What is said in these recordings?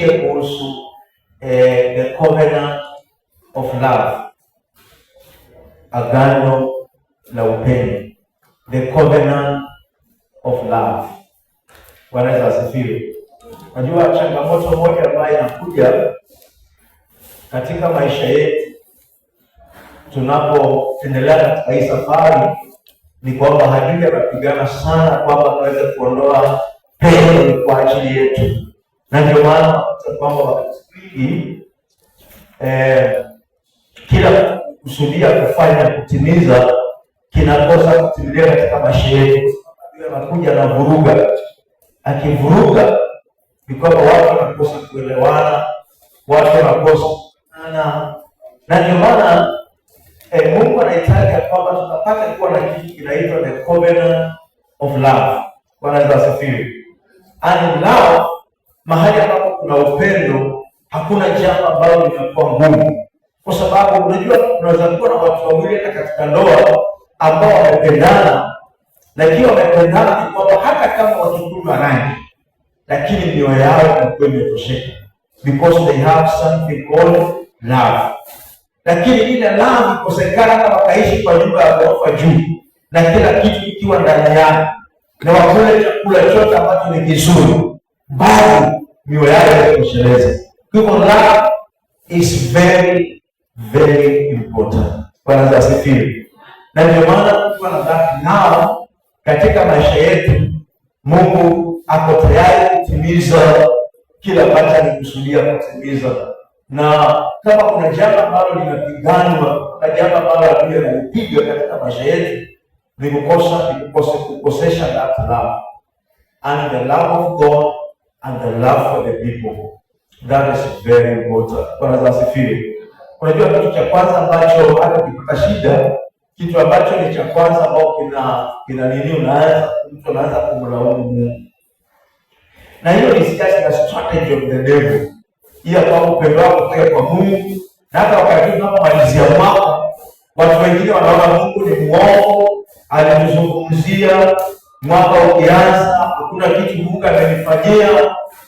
kuhusu the covenant of love, agano la upendo, the covenant of love. Bwana Yesu asifiwe. Unajua changamoto moja ambayo inakuja katika maisha yetu tunapoendelea katika hii safari ni kwamba adui anapigana sana kwamba tuweze kuondoa pendo kwa ajili yetu, na ndio maana kwamba wakati kila kusudia kufanya kutimiza kinakosa kutimia katika maisha yetu. Anakuja na vuruga, akivuruga ni kwamba watu wanakosa kuelewana, watu wanakosa na ndio maana Mungu anahitaji kwamba tunapata kuwa na kitu kinaitwa the covenant of love. Bwana Yesu asifiwe. And love, mahali ambapo kuna upendo, hakuna jambo ambalo linakuwa ngumu, kwa sababu unajua unaweza kuwa na watu wawili katika ndoa ambao wamependana, na ikiwa wamependana ni kwamba hata kama wakikunywa rangi, lakini mioyo yao inakuwa imetosheka, because they have something called love. Lakini ile love ikosekana kama wakaishi kwa nyumba ya ghorofa juu na kila kitu kikiwa ndani yake na wakule chakula chote ambacho ni kizuri, bado mioyo yao haitoshelezi. Kwa hivyo love is very very important. Bwana asifiwe. Na ndio maana tukiwa na dhati nao katika maisha yetu, Mungu ako tayari kutimiza kila ambacho alikusudia kutimiza. Na kama kuna jambo ambalo linapiganwa, kuna jambo ambalo adui analipiga katika maisha yetu, ni kukosesha that love. And the love of God and the love for the people. That is very important. Bwana asifiwe. Unajua kitu cha kwanza ambacho hata ukipata shida, kitu ambacho ni cha kwanza ambao kina nini, mtu anaanza kumlaumu Mungu. Na hiyo ni strategy of the devil. Hiyo kwa upendo wako kwa Mungu, na hata wakati tunapomalizia mwaka, watu wengine wanaona Mungu ni muongo, alituzungumzia mwaka ukianza, hakuna kitu Mungu amenifanyia.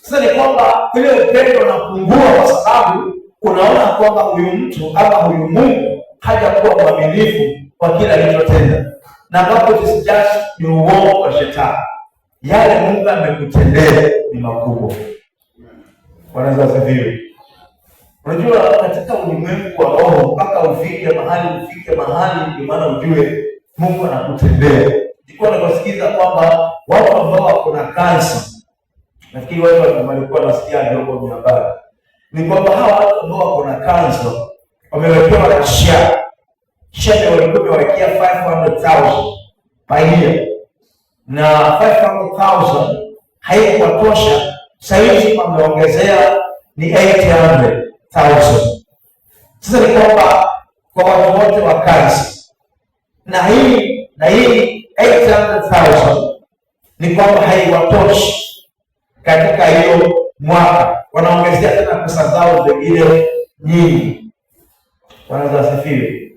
Sasa ni kwamba ile upendo unapungua kwa sababu unaona kwamba huyu mtu ama huyu Mungu hajakuwa mwaminifu kwa kila alichotenda, na ambapo ni uongo wa shetani. Yale Mungu amekutendea ni makubwa. Bwana asifiwe. Unajua katika ulimwengu wa roho mpaka ufike mahali ndio maana ujue Mungu anakutendea. Nilikuwa nakusikiza kwamba watu ambao wako na kansa, nafikiri watu walikuwa nasikia ndio habari, ni kwamba hawa watu ambao wako na kansa wamewekewa na kisha walikuwa wamewekea 500,000 per year, na 500,000 haikuwatosha. Sasa hivi wameongezea ni 800,000. Sasa ni kwamba kwa watu wote wa kazi, na hii 800,000 ni kwamba haiwatoshi katika hiyo mwaka, wanaongezea tena pesa zao zingine nyingi. Bwana asifiwe.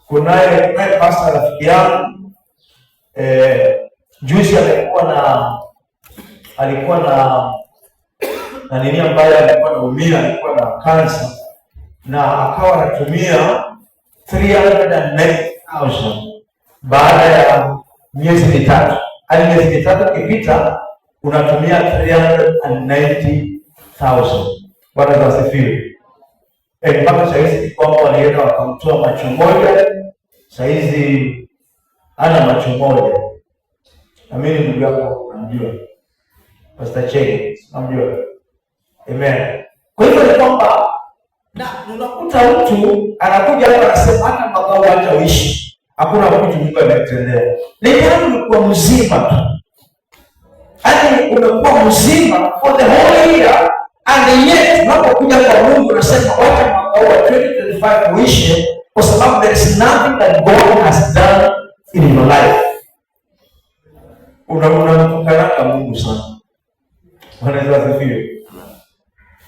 Kunaye pastor rafiki yangu juzi alikuwa na nini ambaye alikuwa anaumia, alikuwa na kansa, na akawa anatumia 390,000 baada ya miezi mitatu. Hadi miezi mitatu ikipita unatumia 390,000. Bwana asifiwe. Mpaka saizi ni kwamba walienda wakamtoa macho moja, saizi ana macho moja. Amini ndugu yako unamjua Pastor Chege, unamjua? Amen. Kwa hivyo ni kwamba na unakuta mtu anakuja hapa anasema hata makao acha uishi, hakuna kitu Mungu ametendea. Ni kama kwa mzima tu. Yaani umekuwa mzima for the whole year, and yet unapokuja kwa Mungu unasema wacha makao wa 2025 uishi, kwa sababu there is nothing that God has done in your life. Unamtukana Mungu sana. Bwana asifiwe.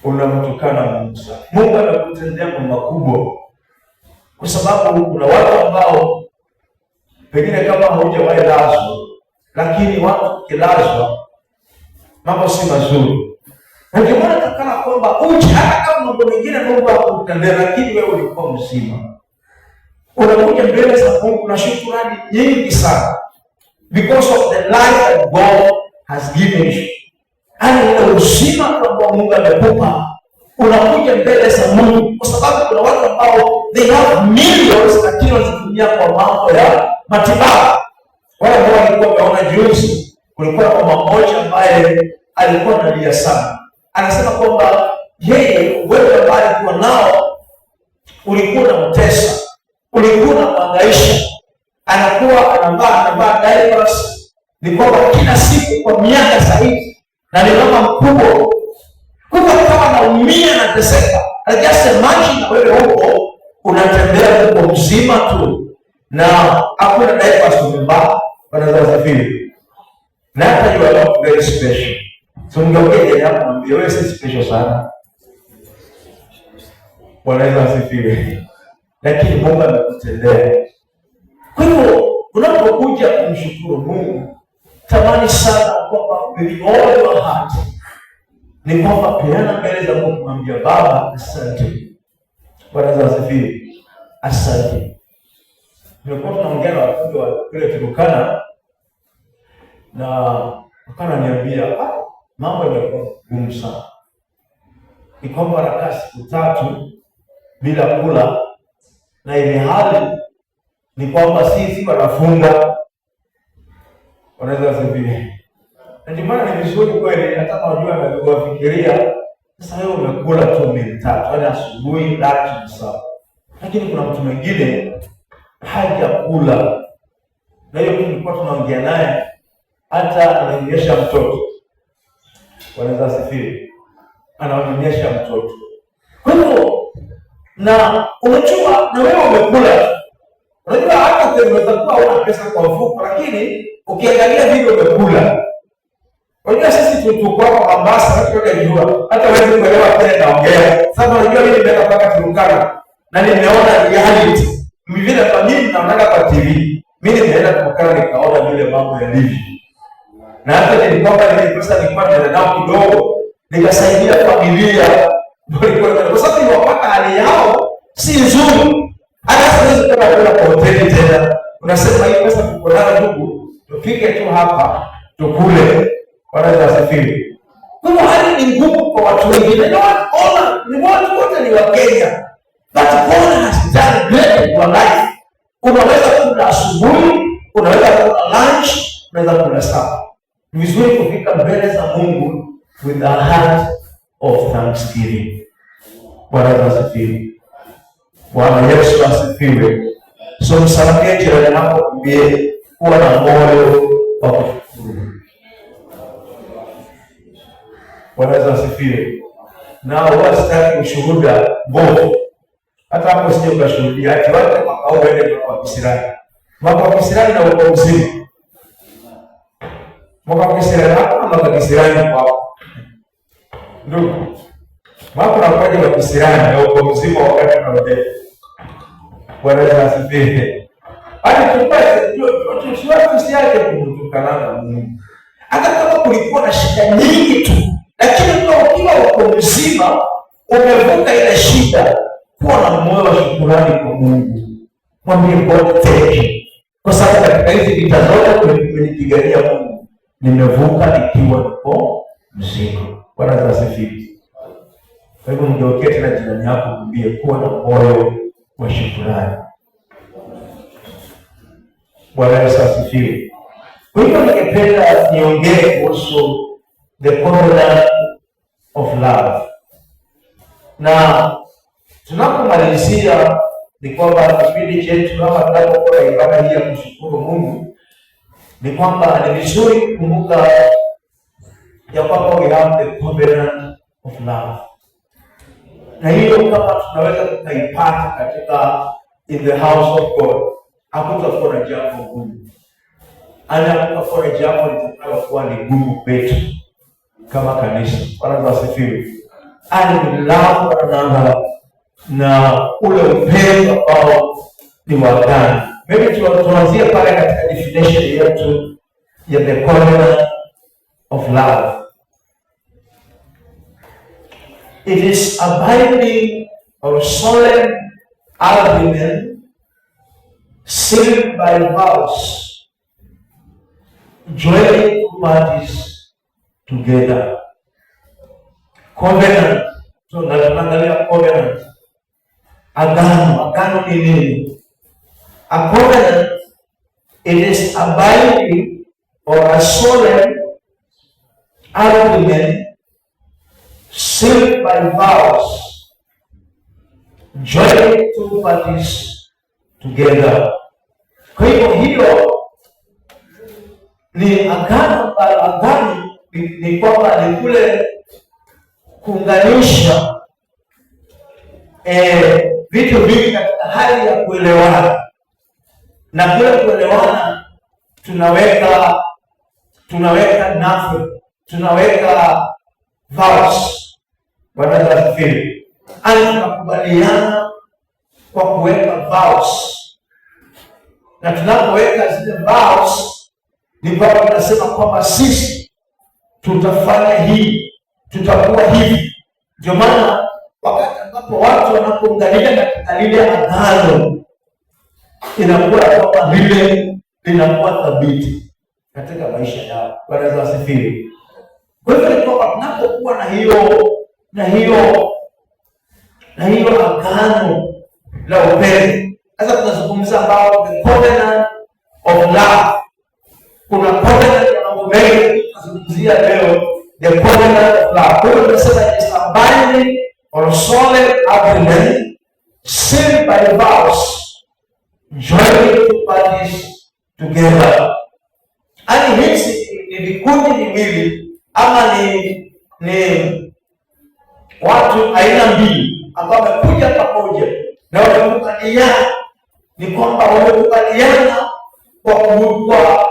Unamtukana Mungu sana. Mungu anakutendea mambo makubwa, kwa sababu kuna watu ambao pengine kama haujawahi lazwa, lakini watu kilazwa mambo si mazuri. Na ndio maana takana kwamba uje hata kama mambo mengine Mungu hakutendea, lakini wewe ulikuwa mzima. Unakuja mbele za Mungu na shukrani nyingi sana because of the life that God has given you. Yaani uzima ambao Mungu amekupa, unakuja mbele za Mungu kwa sababu kuna watu ambao they have millions lakini wanazitumia kwa mambo ya matibabu. Wale ambao walikuwa wameona juzi, kulikuwa na mama mmoja ambaye alikuwa analia sana. Anasema kwamba yeye wewe ambaye alikuwa nao ulikuwa unamtesa, ulikuwa unamhangaisha, anakuwa anavaa diapers, ni kwamba kila siku kwa miaka sahihi na ni mama mkubwa. Kwa kama anaumia na teseka, just imagine na wewe huko unatembea huko mzima tu na hakuna diapers umevaa, wanaweza safiri. Na hata you are not very special. So mngeongea hapo mwambie wewe si special sana. Wanaweza safiri. Lakini Mungu amekutendea. Kwa hiyo unapokuja kumshukuru Mungu, tamani sana kwamba with all your heart ni kwamba peana mbele za Mungu, mwambie Baba asante. Wanaweza safiri. Asante. Nilikuwa tunaongea na watu wa kule Turkana na wakaniambia mambo yamekuwa ngumu sana. Ni kwamba wanakaa siku 3 bila kula, na ile hali ni kwamba sisi wanafunga. Wanaweza sivyo. Na ndio maana ni vizuri kweli, hata kama unajua na kufikiria sasa wewe umekula tu mara 3, yaani asubuhi, lunch na usiku. Lakini kuna mtu mwingine hajakula. Na hiyo tulikuwa tunaongea naye, hata ananyonyesha mtoto. Wanaweza sifiri. Ananyonyesha mtoto. Kwa hivyo na unajua na wewe umekula. Unajua hata unaweza kuwa una pesa kwa mfuko, lakini ukiangalia vile umekula. Unajua sisi tulikuwa kwa Mombasa, tunajua hata wewe kuelewa tena naongea. Sasa unajua mimi nimeenda mpaka Turkana na nimeona reality. Vile kwa mimi naona kwa TV. Mimi nimeenda Turkana nikaona vile mambo yalivyo. Na hata nilikuwa nilikuwa nao kidogo, nikasaidia familia. Kwa sababu niwapata hali yao si nzuri. Hata sasa kama kwa hoteli tena, unasema hii pesa tuko nayo ndugu, tufike tu hapa tukule, wanaweza safiri. Kwa hali ni ngumu kwa watu wengine. Na watu wote ni wa Kenya. But God has done great in your life. Unaweza kula asubuhi, unaweza kula lunch, unaweza kula supper. Ni vizuri kufika mbele za Mungu with a heart of thanksgiving. Bwana asifiwe. Bwana Yesu asifiwe. So msalimie jirani yako, mwambie kuwa na moyo wa kushukuru. Bwana asifiwe. Na wasitaki ushuhuda mbovu. Hata hapo sije ukashuhudia, hata watu wakao wende kwa kisirani. Mwaka wa kisirani na uko mzima. Mwaka wa kisirani hapo na mwaka kisirani kwako. Ndugu, mwaka unakuja wa kisirani na uko mzima wakati unaongea. Bwana asifiwe. Hadi tupate tusiwache yake kumtukana na Mungu. Hata kama kulikuwa na shida nyingi tu, lakini ukiwa uko mzima, umevuka ile shida, kuwa na moyo wa shukrani kwa Mungu. Mwambie God thank you. Kwa sababu katika hizi vita zote tumenipigania Mungu, nimevuka nikiwa niko mzima. Bwana asifiwe. Kwa hivyo mgeukie tena jirani yako, mwambie kuwa na moyo wa shukrani. Bwana asifiwe. Kwa hivyo ningependa niongee kuhusu the covenant of love. Na tunapomalizia ni kwamba kipindi chetu kama tunapokuwa ibada hii ya kushukuru Mungu, ni kwamba ni vizuri kukumbuka ya kwamba we have the covenant of love. Na hiyo kama tunaweza tukaipata katika in the house of God, hakutakuwa na jambo gumu. Hakutakuwa na jambo litakalokuwa ni gumu kwetu kama kanisa. Bwana asifiwe. And we love one another, na ule upendo ambao ni wa ndani. Maybe tuanzie pale katika definition yetu ya the covenant of love. It is a binding or solemn agreement sealed by vows, joining two parties together. Covenant. So tunaangalia covenant. Agano ni nini? A covenant, it is a binding or a solemn agreement sealed by vows, joining two parties together. Kwa hiyo ni agano. Agano ni kwamba ni kule kuunganisha vitu vingi katika hali ya kuelewana, na kule kuelewana tunaweka nafsi, tunaweka vows. Bwana asifiwe. Tunakubaliana kwa kuweka vows, na tunapoweka zile vows ni kwamba tunasema kwamba sisi tutafanya hii, tutakuwa hivi. Ndio maana wakati ambapo watu wanapounganika katika lile agano, inakuwa kwamba lile linakuwa thabiti katika maisha yao. Bwana asifiwe. Kwa hivyo ni kwamba tunapokuwa na hiyo agano la upendo. Sasa tunazungumza about the covenant of love. Kuna covenant ya mambo mengi tunazungumzia leo, the covenant of love. Kwa hiyo tunasema it's a binding or solemn agreement sealed by vows, joining two parties together. Yaani hizi ni vikundi viwili ama ni watu aina mbili ambao wamekuja pamoja na wamekubaliana, ni kwamba wamekubaliana kwa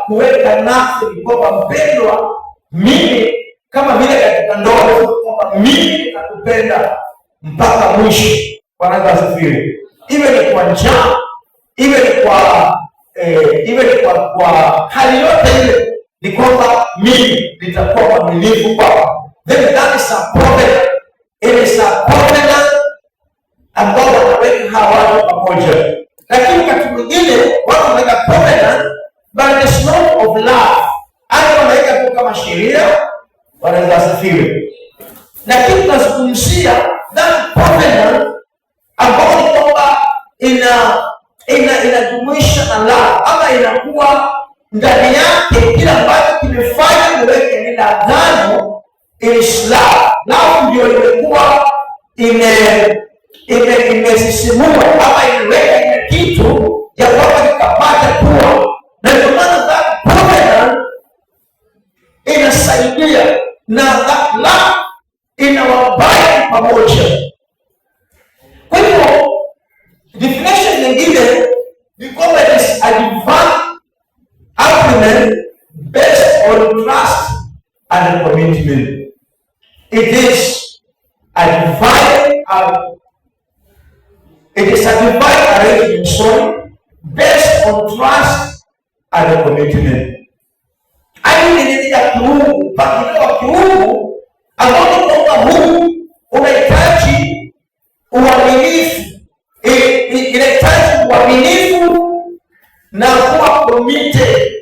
kuweka nafsi, ni kwamba mpendwa, mimi kama vile katika ndoa, kwamba mimi nakupenda mpaka mwisho. Bwana asifiwe. Iwe ni kwa njaa, iwe ni kwa hali yote ile, ni kwamba mimi nitakuwa mwaminifu kwako. Then that is a covenant. It is a covenant ambao wanaweka hawa watu pamoja. Lakini wakati mwingine watu wanaweka covenant but it's not of love. Hata wanaweka tu kama sheria. Bwana asifiwe. Lakini tunazungumzia that covenant ambao ni kwamba inajumuisha na love, ama inakuwa ndani yake kila ambacho kimefanya kuweka ile agano is love. Love ndio imekuwa imesisimua ama imeweka ile kitu ya kwamba kikapata kuwa, na ndio maana that covenant inasaidia na that love inawabai pamoja. Kwa hiyo definition nyingine ni kwamba it is a divine agreement based on trust and commitment. It is a divine arrangement based on trust and commitment. Ni ya kiungu, mpangilio wa kiungu ambao ni kwamba Mungu unahitaji uaminifu, inahitaji uaminifu na kuwa committed,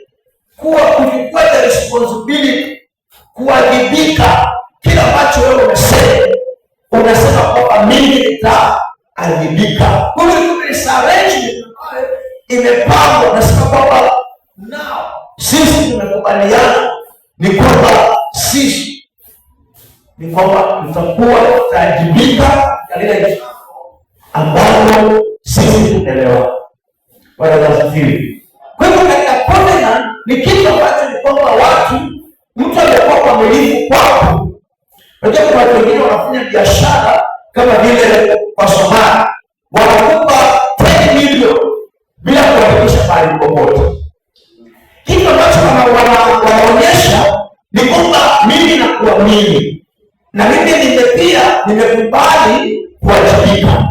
kuchukua the responsibility, kuwajibika kila ambacho wewe unasema kwamba mimi nitaadhibika. Kwa hiyo ni arrangement imepangwa, nasema kwamba now sisi tumekubaliana ni kwamba sisi ni kwamba tutakuwa tutajibika katika lile ambalo sisi tunaelewa. Bwana asifiwe. Kwa hivyo katika covenant ni kitu ambacho ni kwamba mtu amekuwa mwaminifu kwako. Unajua kuna watu wengine wanafanya biashara kama vile kwa Somalia, wanakupa 10 milioni bila kuhakikisha mahali popote. Kitu ambacho wanaonyesha ni kwamba mimi nakuamini na mimi nimekubali kuwajibika.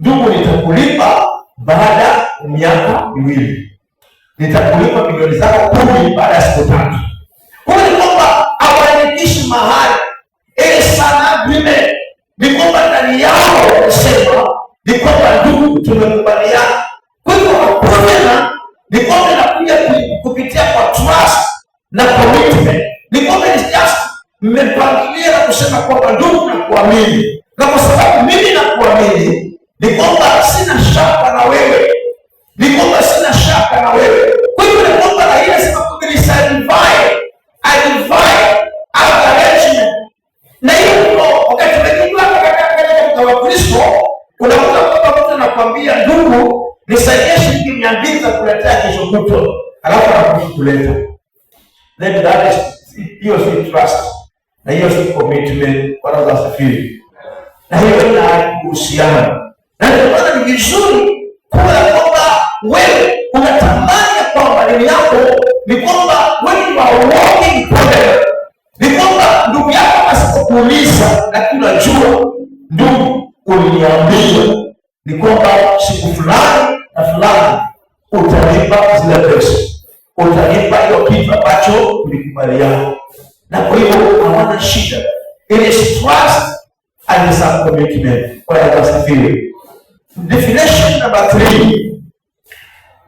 Ndugu, nitakulipa baada ya miaka 2. Nitakulipa milioni zako 10 baada ya siku 3. Kwa hiyo ni kwamba hawaandikishi mahali. It is an agreement. ni kwamba ndani yao wanasema ni kwamba ndugu, tumekubaliana. Kwa hivyo covenant ni kwamba inakuja kupitia kwa trust na commitment. Ni kwamba ni just mmepangilia na kusema kwamba ndugu, nakuamini, na kwa sababu mimi nakuamini, ni kwamba sina shaka na wewe, ni kwamba sina shaka na wewe. Kwa hivyo ni kwamba na ile sema kwamba ni divine arrangement. Na hiyo ndio wakati mwingine katika Wakristo unakuta kwamba mtu anakuambia ndugu, nisaidie shilingi 200 za kuletea kesho kutwa, alafu anakukuleta. Then that is hiyo si trust, na hiyo si commitment kwa sababu safiri. Na hiyo ina uhusiano. Na ndio maana ni vizuri kuwa kwamba wewe unatamani kwamba ndani yako ni kwamba wewe ni walking covenant. Ni kwamba ndugu yako asipokuuliza, lakini unajua ndugu, uliniambia ni kwamba siku fulani na fulani utanipa zile pesa, utanipa hiyo kitu ambacho ulikubaliana. Na kwa hiyo hawana shida. It is trust and it's a commitment. Kwa hiyo tasafiri. Definition number 3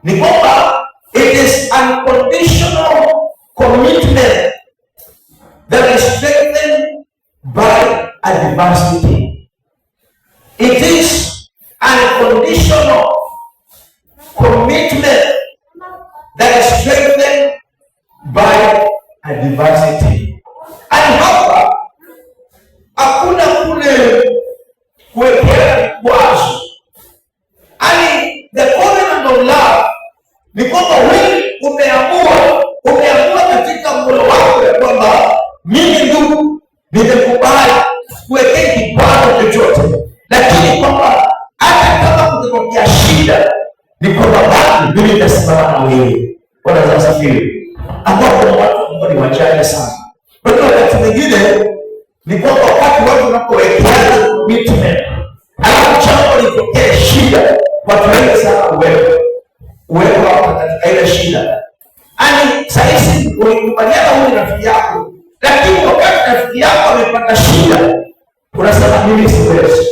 ni kwamba it is unconditional commitment that is strengthened by adversity. It is unconditional commitment that is strengthened by adversity. And hapa hakuna kule kuwekea vikwazo. Ani the covenant of love ni kwamba wewe umeamua katika moyo wako ya kwamba mimi ndugu, nimekubali kuwekea kibano chochote, lakini kwamba hata kama kutokea shida ni kwamba bado mimi nitasimama na wewe. Bwana asifiwe. Ambapo watu ambao ni wachache sana. Kwa hiyo wakati mwingine ni kwamba wakati watu wanapowekeana commitment, alafu jambo litokee shida, watu wengi sana uwepo wako katika ile shida. Ani sahizi ulikubaliana huyu rafiki yako, lakini wakati rafiki yako amepata shida, unasema mimi siwezi.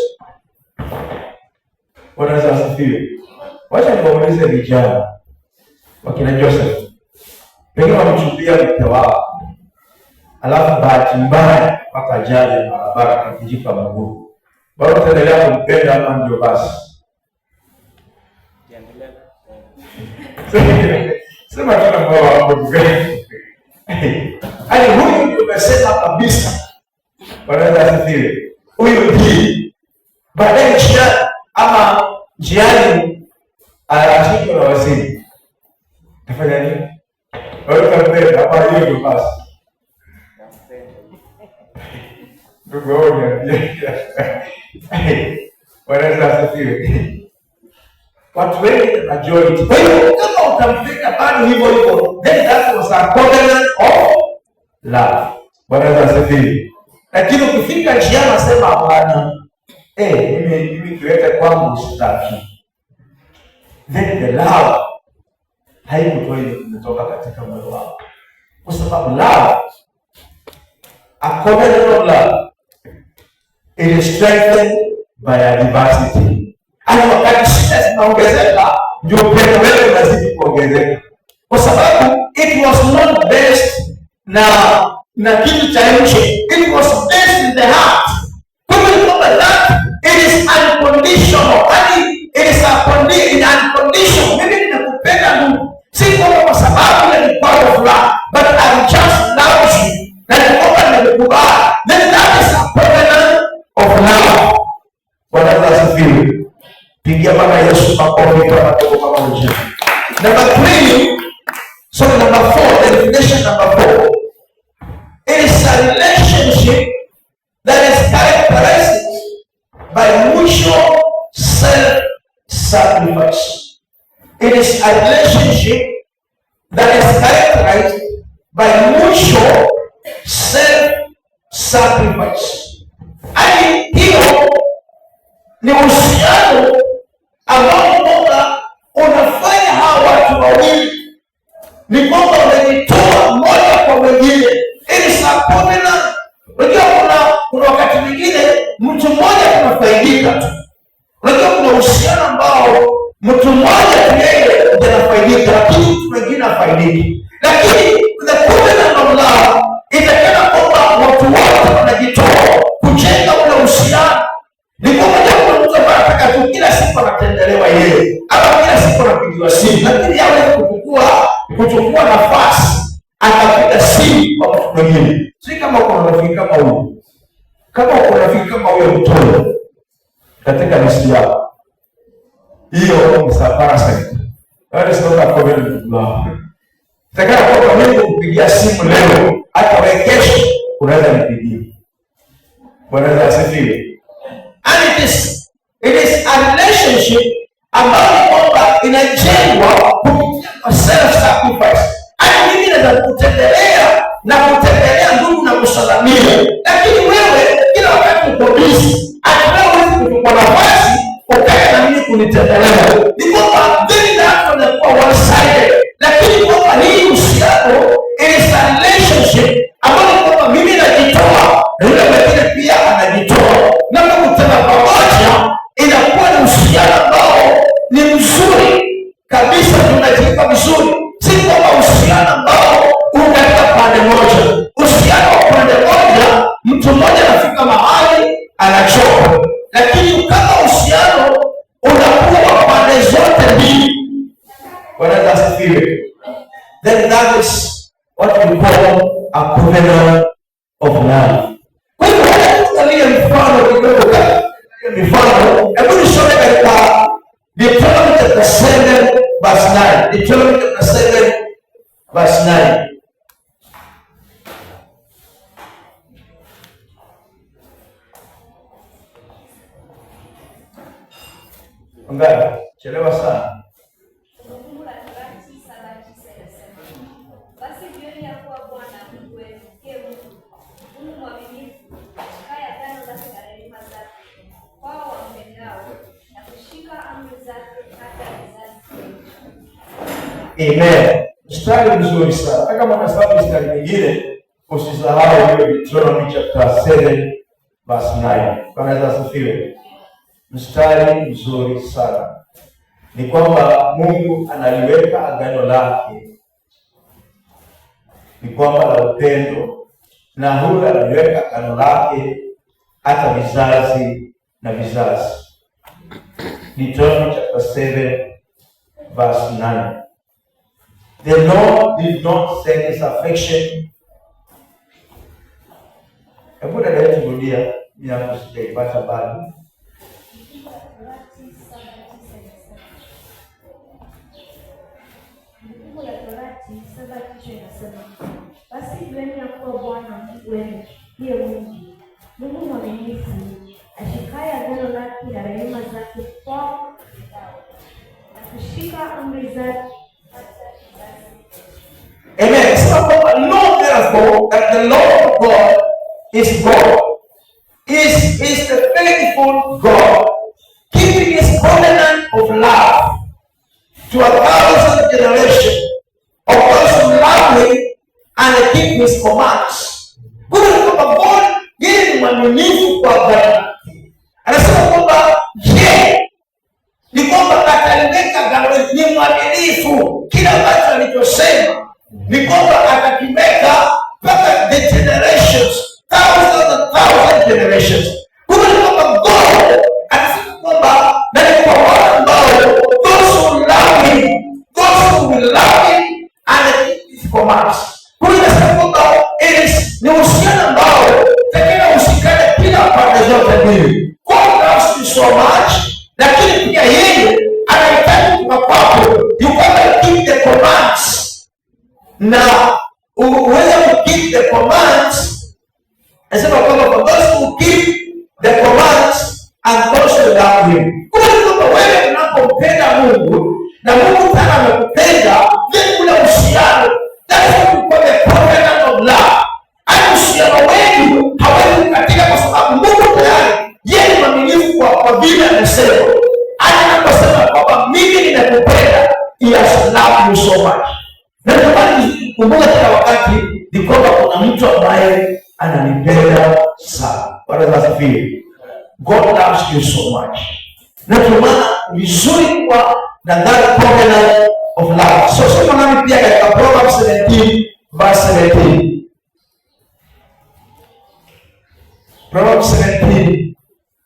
Bwana asifiwe. Wacha niwaulize vijana wakina Joseph. Pengine wamchumbia mke wao, alafu bahati mbaya mpaka ajali barabara kakijika mguu. Bado utaendelea kumpenda ama ndio basi? Sema tena kwa wako mgeni. Yaani huyu ndio umesema kabisa. Bwana asifiwe. Huyu ndiye. Baadaye njiani anashikwa na waziri. Tafanya nini? Wewe utampenda hapa hiyo ndio basi. Ndugu wangu Bwana asifiwe. Watu wengi majority. Kwa hiyo kama utampenda bado hivyo, then that was a covenant of love. Bwana asifiwe. Lakini ukifika njiani nasema hapana. Mimi kiwete kwangu sitaki. Then the love haikutoa ile kumetoka katika moyo wako. Kwa sababu love, a covenant of love, it is strengthened by adversity. Hata wakati shida zinaongezeka, ndio upendo wetu unazidi kuongezeka. Kwa sababu it was not based na kitu cha nje. It was based in the heart. Kwa hivyo that it is unconditional. It is unconditional. Mimi ninakupenda Mungu. Si kwa sababu ya part of love, but I just love you. Na nikomba nimekubali. Then that is a covenant of love. Bwana asifiwe. Pigia Bwana Yesu makofi kama tuko pamoja. Number 4, the definition number 4. It is a relationship that is characterized by mutual self-sacrifice. It is a relationship that is characterized by mutual self-sacrifice. Hadi hiyo ni uhusiano ambao kwamba unafanya hawa watu wawili ni kwamba wamejitoa mmoja kwa mwingine. It is a covenant. Unajua kuna wakati mwingine mtu mmoja hiki. Lakini the covenant of love itakana kwamba watu wote wanajitoa kujenga ule uhusiano. Ni kwamba jambo mtu ambaye anataka tu kila siku anatendelewa yeye, ama kila siku anapigiwa simu, lakini hawezi kuchukua nafasi akapiga simu kwa mtu mwingine. Si kama uko rafiki kama huyu, kama uko rafiki kama huyo mtoto katika nchi yako, hiyo ni parasite. That is not a covenant of love. Takana kwa mimi kupigia simu leo, hata wewe kesho unaweza nipigia. Bwana asifiwe. And it is a relationship ambayo kwamba inajengwa kupitia kwa self sacrifice. Hata mimi naweza kutembelea na kutembelea ndugu na kusalamia, lakini wewe kila wakati uko busy, hata wewe kuchukua nafasi ukae na mimi kunitembelea. Ni kwamba very natural na kwa one sided, lakini kwamba hii uhusiano is a relationship ambayo kwamba mimi najitoa na yule mwingine pia anajitoa, na kukutana pamoja inakuwa ni uhusiano ambao ni mzuri kabisa, tunajipa vizuri. Si kwamba uhusiano ambao unaenda pande moja. Uhusiano wa pande moja, mtu mmoja anafika mahali anachoka, lakini kama uhusiano unakuwa pande zote mbili, Bwana asifiwe, then that is what we call a covenant of love. Kwa hivyo tuangalie mfano kidogo, mifano. Hebu nisome katika Deuteronomy chapter 7 verse 9. Deuteronomy chapter 7 verse 9. Angalia, chelewa sana. Amen. Mstari mzuri sana. Kama unasoma mstari mwingine, usisahau hiyo Deuteronomy chapter 7 verse 9. Bwana asifiwe. Mstari mzuri sana. Ni kwamba Mungu analiweka agano lake, ni kwamba la upendo, na huyu analiweka agano lake hata vizazi na vizazi. Deuteronomy chapter 7 verse 9. The Lord did not send his affection. Hebu dada yetu rudia, ninapo sijaipata bado. Mungu ya Torati 7:9 inasema, basi jueni ya kuwa Bwana Mungu wenu ndiye Mungu, Mungu mwaminifu, ashikaye agano lake na rehema zake kwao na kushika amri zake. Amen. So know therefore that the Lord God is God. Is the faithful God, keeping his covenant of love to 1,000 generations of those who love him and keep his commands. God, yeye ni mwaminifu kwa agano. Anasema kwamba ni kwamba ataliweka agano, ni mwaminifu. Kila ambacho alichosema ni kwamba atakiweka mpaka the generations, thousands generations. Kumbe ni kwamba God anasema kwamba na ni kwa wale ambao those who love him, those who will love him and keep his commands. Kumbe anasema kwamba ni uhusiano ambao takina usikane kila pande zote mbili. God loves you so much, lakini pia yeye anahitaji kutoka kwako you gotta keep the commands. Na uweze ku keep the commands. Anasema kwamba for those who keep the commands and those who love him. Kwa sababu wewe unapompenda Mungu na Mungu sana amekupenda, then ule uhusiano, that's what we call the covenant of love. Hata uhusiano wenu hawezi kukatika kwa sababu Mungu tayari yeye ni mwaminifu kwa vile amesema. Hata anaposema kwamba mimi ninakupenda, he has loved you so much. Na jamani, kumbuka kila wakati ni kwamba kuna mtu ambaye ananipenda sana. Bwana asifiwe. God loves you so much. Na kwa maana vizuri kwa na that covenant of love. So somo nami pia katika Proverbs 17 verse 17. Proverbs 17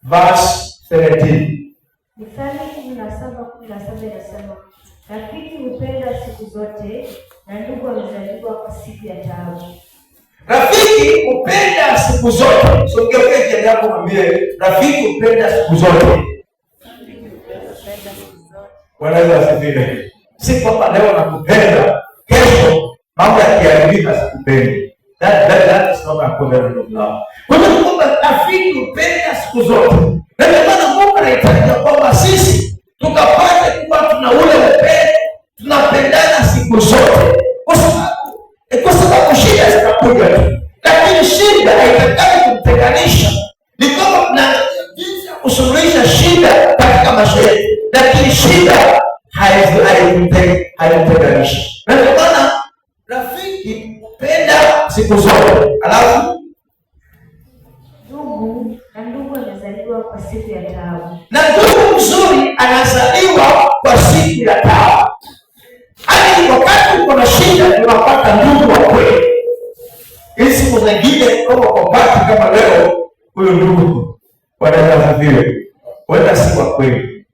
verse 17. Mithali 17:17 inasema, rafiki hupenda siku zote na ndugu amezaliwa kwa siku ya taabu. Rafiki hupenda siku zote. So ungeuke jirani yako mwambie rafiki hupenda siku zote. Wanaweza asifiwe. Si kwamba leo nakupenda, kesho mambo yakiharibika sikupendi. That is not a covenant of love. Kwa hiyo kwamba rafiki hupenda siku zote. Na ndio maana Mungu anahitaji kwamba sisi tukapate kuwa tuna ule upendo, tunapendana siku zote. Kwa sababu shida zitakuja tu. Lakini shida haitaki kumtenganisha. Ni kama kuna jinsi ya kusuluhisha shida katika maisha yetu. Lakini shida haimtenganisha. Na ndio maana rafiki hupenda siku zote. Alafu ndugu anazaliwa kwa siku ya taabu. Na ndugu mzuri anazaliwa kwa siku ya taabu. Hadi wakati uko na shida unapata ndugu wa kweli. Hizi siku zingine kama kwa pati kama leo huyo ndugu wanazaliwa. Wenda si wa kweli.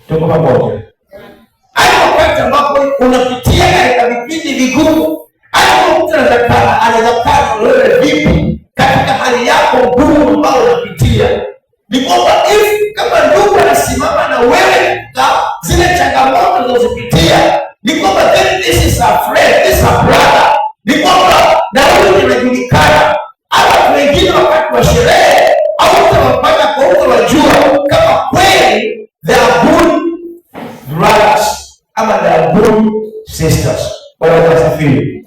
Tuko pamoja. Hadi wakati ambapo unapitia katika vipindi vigumu, hadi mtu anaweza kaa wewe vipi katika hali yako ngumu ambayo unapitia. Ni kwamba kama ndugu anasimama na wewe na zile changamoto unazozipitia, ni kwamba this is a friend, this is a brother. Ni kwamba na wewe unajulikana. Hata wengine wakati wa sherehe au utawapata kwa huko wajua kama kweli they are good brothers ama they are good sisters. Bwana asifiwe.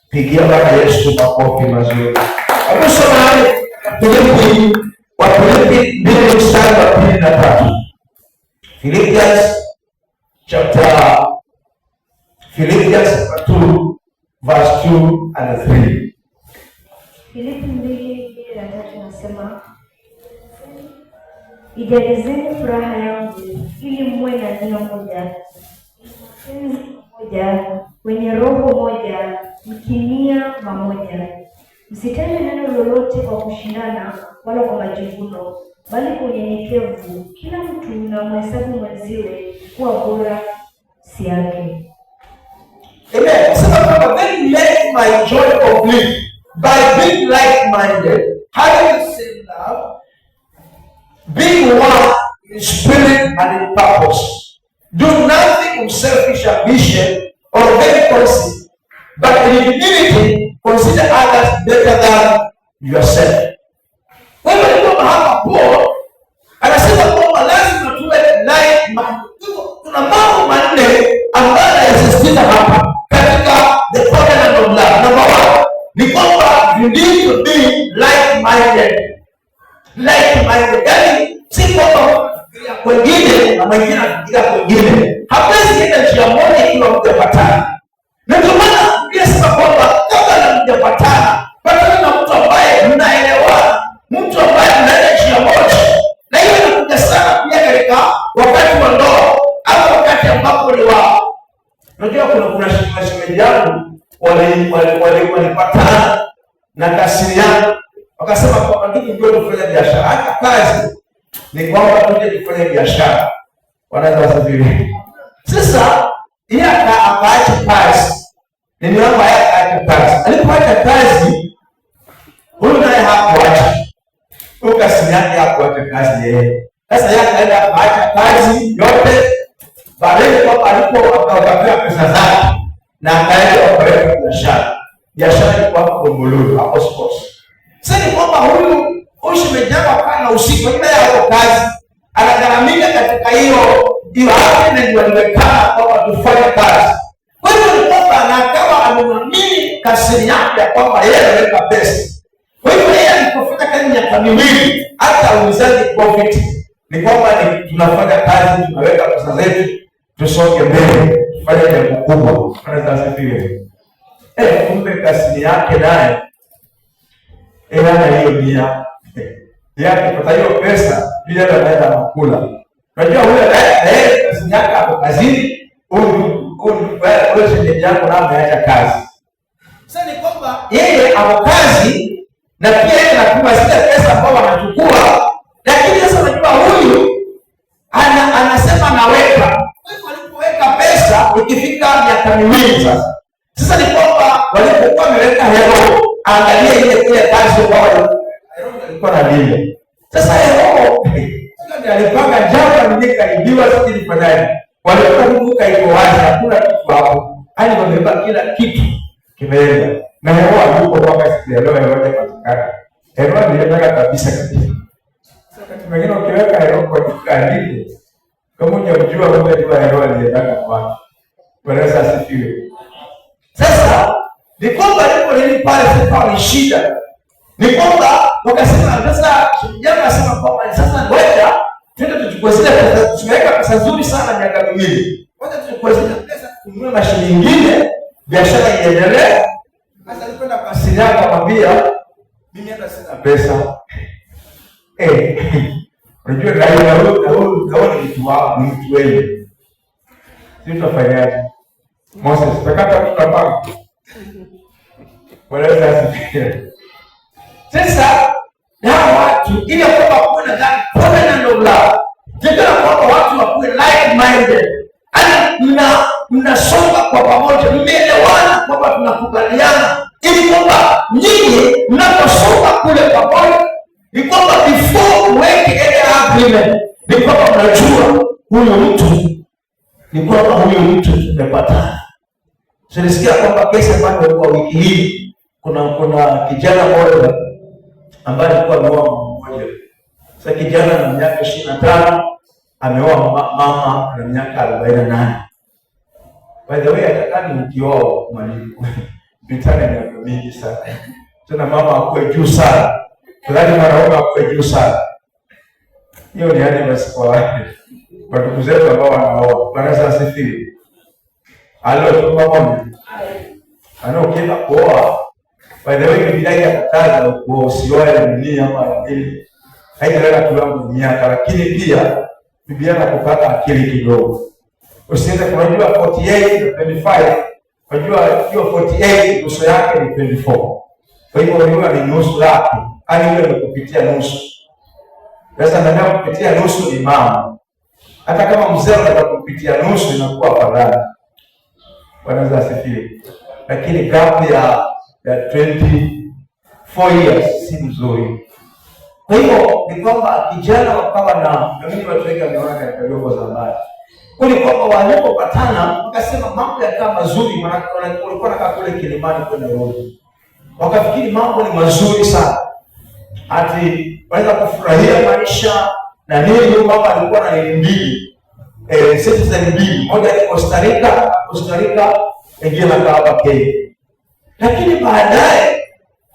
Pigia Bwana Yesu makofi mazuri. Hebu soma Filipi 2:2-3. Philippians chapter 2 verse 2 and 3. Filipi 2:2-3 nasema, ijalizeni furaha yangu ili mwe na nia moja, wenye roho moja, mkinia mamoja. Msitende neno lolote kwa kushindana wala kwa majivuno, bali kwa unyenyekevu kila mtu na mhesabu mwenziwe kuwa bora si yake. Amen. So then let my joy complete by being like-minded, having the same love, being one in spirit and in purpose. Do nothing from selfish ambition or vain conceit, but in humility consider others better than yourself. Kwa hiyo ndio hapa Paul anasema kwamba lazima tuwe like-minded. Kuna mambo manne ambayo yanasisitiza hapa katika the covenant of love. Number one, ni kwamba you need to be like-minded. Like-minded. Yaani si kwamba wengine na mwingine anafikiria wengine. Hapezi enda njia moja ikiwa mtapatana. Na ndio maana Yesu kwamba kama mtapatana, patana na mtu ambaye mnaelewana, mtu ambaye mnaenda njia moja. Na hiyo inakuja sana pia katika wakati wa ndoa au wakati ambapo ni wao. Unajua kuna shemeji yangu walipatana na kasiri yangu. Wakasema kwa ndugu ndio tufanye biashara. Hata kazi ni kwamba tuje tufanye biashara. Wanaweza wasafiri. Sasa yeye akaacha kazi. Nimeomba yeye akaacha kazi. Alipoacha kazi, huyu naye hakuacha. Ukasiri yake hakuacha kazi yeye. Sasa yeye akaenda akaacha kazi yote. Baadaye kwa alipoakapea pesa zake na akaenda kupeleka biashara. Biashara ilikuwa kwa Ngololo hapo sports. Sasa ni kwamba huyu shemejawa kana usiku ile yao kazi anagaramika katika hiyo hapo na ndio aliwekana kwamba tufanye kazi. Kwa hiyo ni kwamba anakawa amemwamini kasiri yake kwamba yeye anaweka pesa. Kwa hiyo yeye alipofanya kazi miaka miwili hata uuzaji profit ni kwamba tunafanya kazi tunaweka pesa zetu tusonge mbele tufanye jambo kubwa. Anaweza asifiwe. Kumbe kasiri yake naye ana hiyo nia yake kwa hiyo pesa bila anaenda kula. Unajua huyo kasiri yake hapo kazini, huyu wewe shemeji yako na ameacha kazi. Sasa ni kwamba yeye ana kazi na pia yeye anatuma zile pesa ambazo anachukua, lakini sasa unajua huyu anasema naweka. Walipoweka pesa ikifika miaka miwili sasa ni kwamba walipokuwa wameweka hero, angalia ile kazi ambayo alikuwa na lile. Sasa hero ndio alipanga jambo nikaibiwa, sasa nilifanyaje? Walipokumbuka iko wazi, hakuna kitu hapo. Hadi wamebeba kila kitu kimeenda. Na hero yuko mpaka siku ya leo yote patikana. Hero ndio kabisa. Sasa mwingine ukiweka hero kwa duka lile, kama unajua wewe hero aliyetaka kwa. Bwana asifiwe. Sasa ni kwamba nini pale sasa ni shida. Ni kwamba wakasema sasa jamaa asema kwamba sasa ngoja twende tuchukue zile pesa, tumeweka pesa nzuri sana miaka miwili. Ngoja tuchukue zile pesa kununua mashine nyingine, biashara iendelee. Sasa alikwenda kwa siri yake akamwambia mimi hata sina pesa. Unajua na mtu wao, mtu wewe. Sisi tufanyaje? Moses, tukata tutapanga. Wala sasa na watu ile kwamba kuna that covenant of love. Ndio kwamba watu wakuwe like minded. Mnasonga kwa pamoja, mmeelewana kwamba tunakubaliana ili kwamba nyinyi mnaposonga kule pamoja ni kwamba before weke ile agreement ni kwamba mnajua huyo mtu ni kwamba huyo mtu tumepatana. Tulisikia kwamba kesi ambayo kwa wiki hii kuna kijana mmoja ambaye alikuwa ameoa mmoja. Sasa kijana na miaka 25 ameoa mama na miaka 48. By the way, atakani mkioa mwalimu. Bitana miaka mingi sana. Tena mama akue juu sana. Fulani mwanaume akue juu sana. Hiyo ni hadi basi kwa watu zetu ambao wanaoa. Bwana asifiwe. Halo pamoja. Ukienda kuoa, by the way Biblia inakataza kuoa usioe dunia ama ili haijaweka kiwango miaka, lakini pia Biblia inakupata akili kidogo. Usiende kunajua 48 na 25. Unajua hiyo 48 nusu yake ni 24. Kwa hivyo wewe ni nusu yake, hadi wewe umekupitia nusu. Sasa ndio kupitia nusu ni mama. Hata kama mzee atakupitia nusu inakuwa afadhali. Bwana asifiwe. Lakini gap ya 24 years si mzuri. Kwa hiyo ni kwamba kijana wakawa na mimi watu wengi wameona katika vyombo za habari. Kuli kwamba walipopatana wakasema mambo yakawa mazuri, walikuwa nakaa kule Kilimani kwenda Nairobi. Wakafikiri mambo ni mazuri sana. Ati waweza kufurahia maisha na nini. Mama alikuwa na mbili citizen mbili, moja ni Costa Rica, ingine na hapa Kenya. Lakini baadaye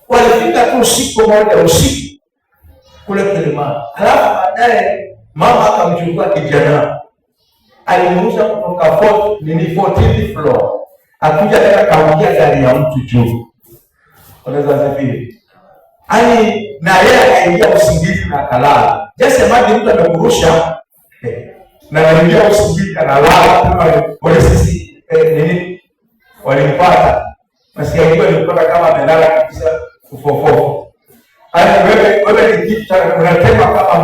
walifika tu usiku kule Kilimani. Alafu baadaye mama akamchukua kijana. Alimuuza kutoka 14th floor. Akuja tena kaungia gari ya mtu juu. Unaweza safiri. Na yeye akaingia usingizi na akalala. Just imagine mtu amekurusha na anaingia usingizi analala kama polisi walimpata. Nasikia hiyo alipata kama amelala kabisa kufofofo. Wewe ni kitu cha unatema kama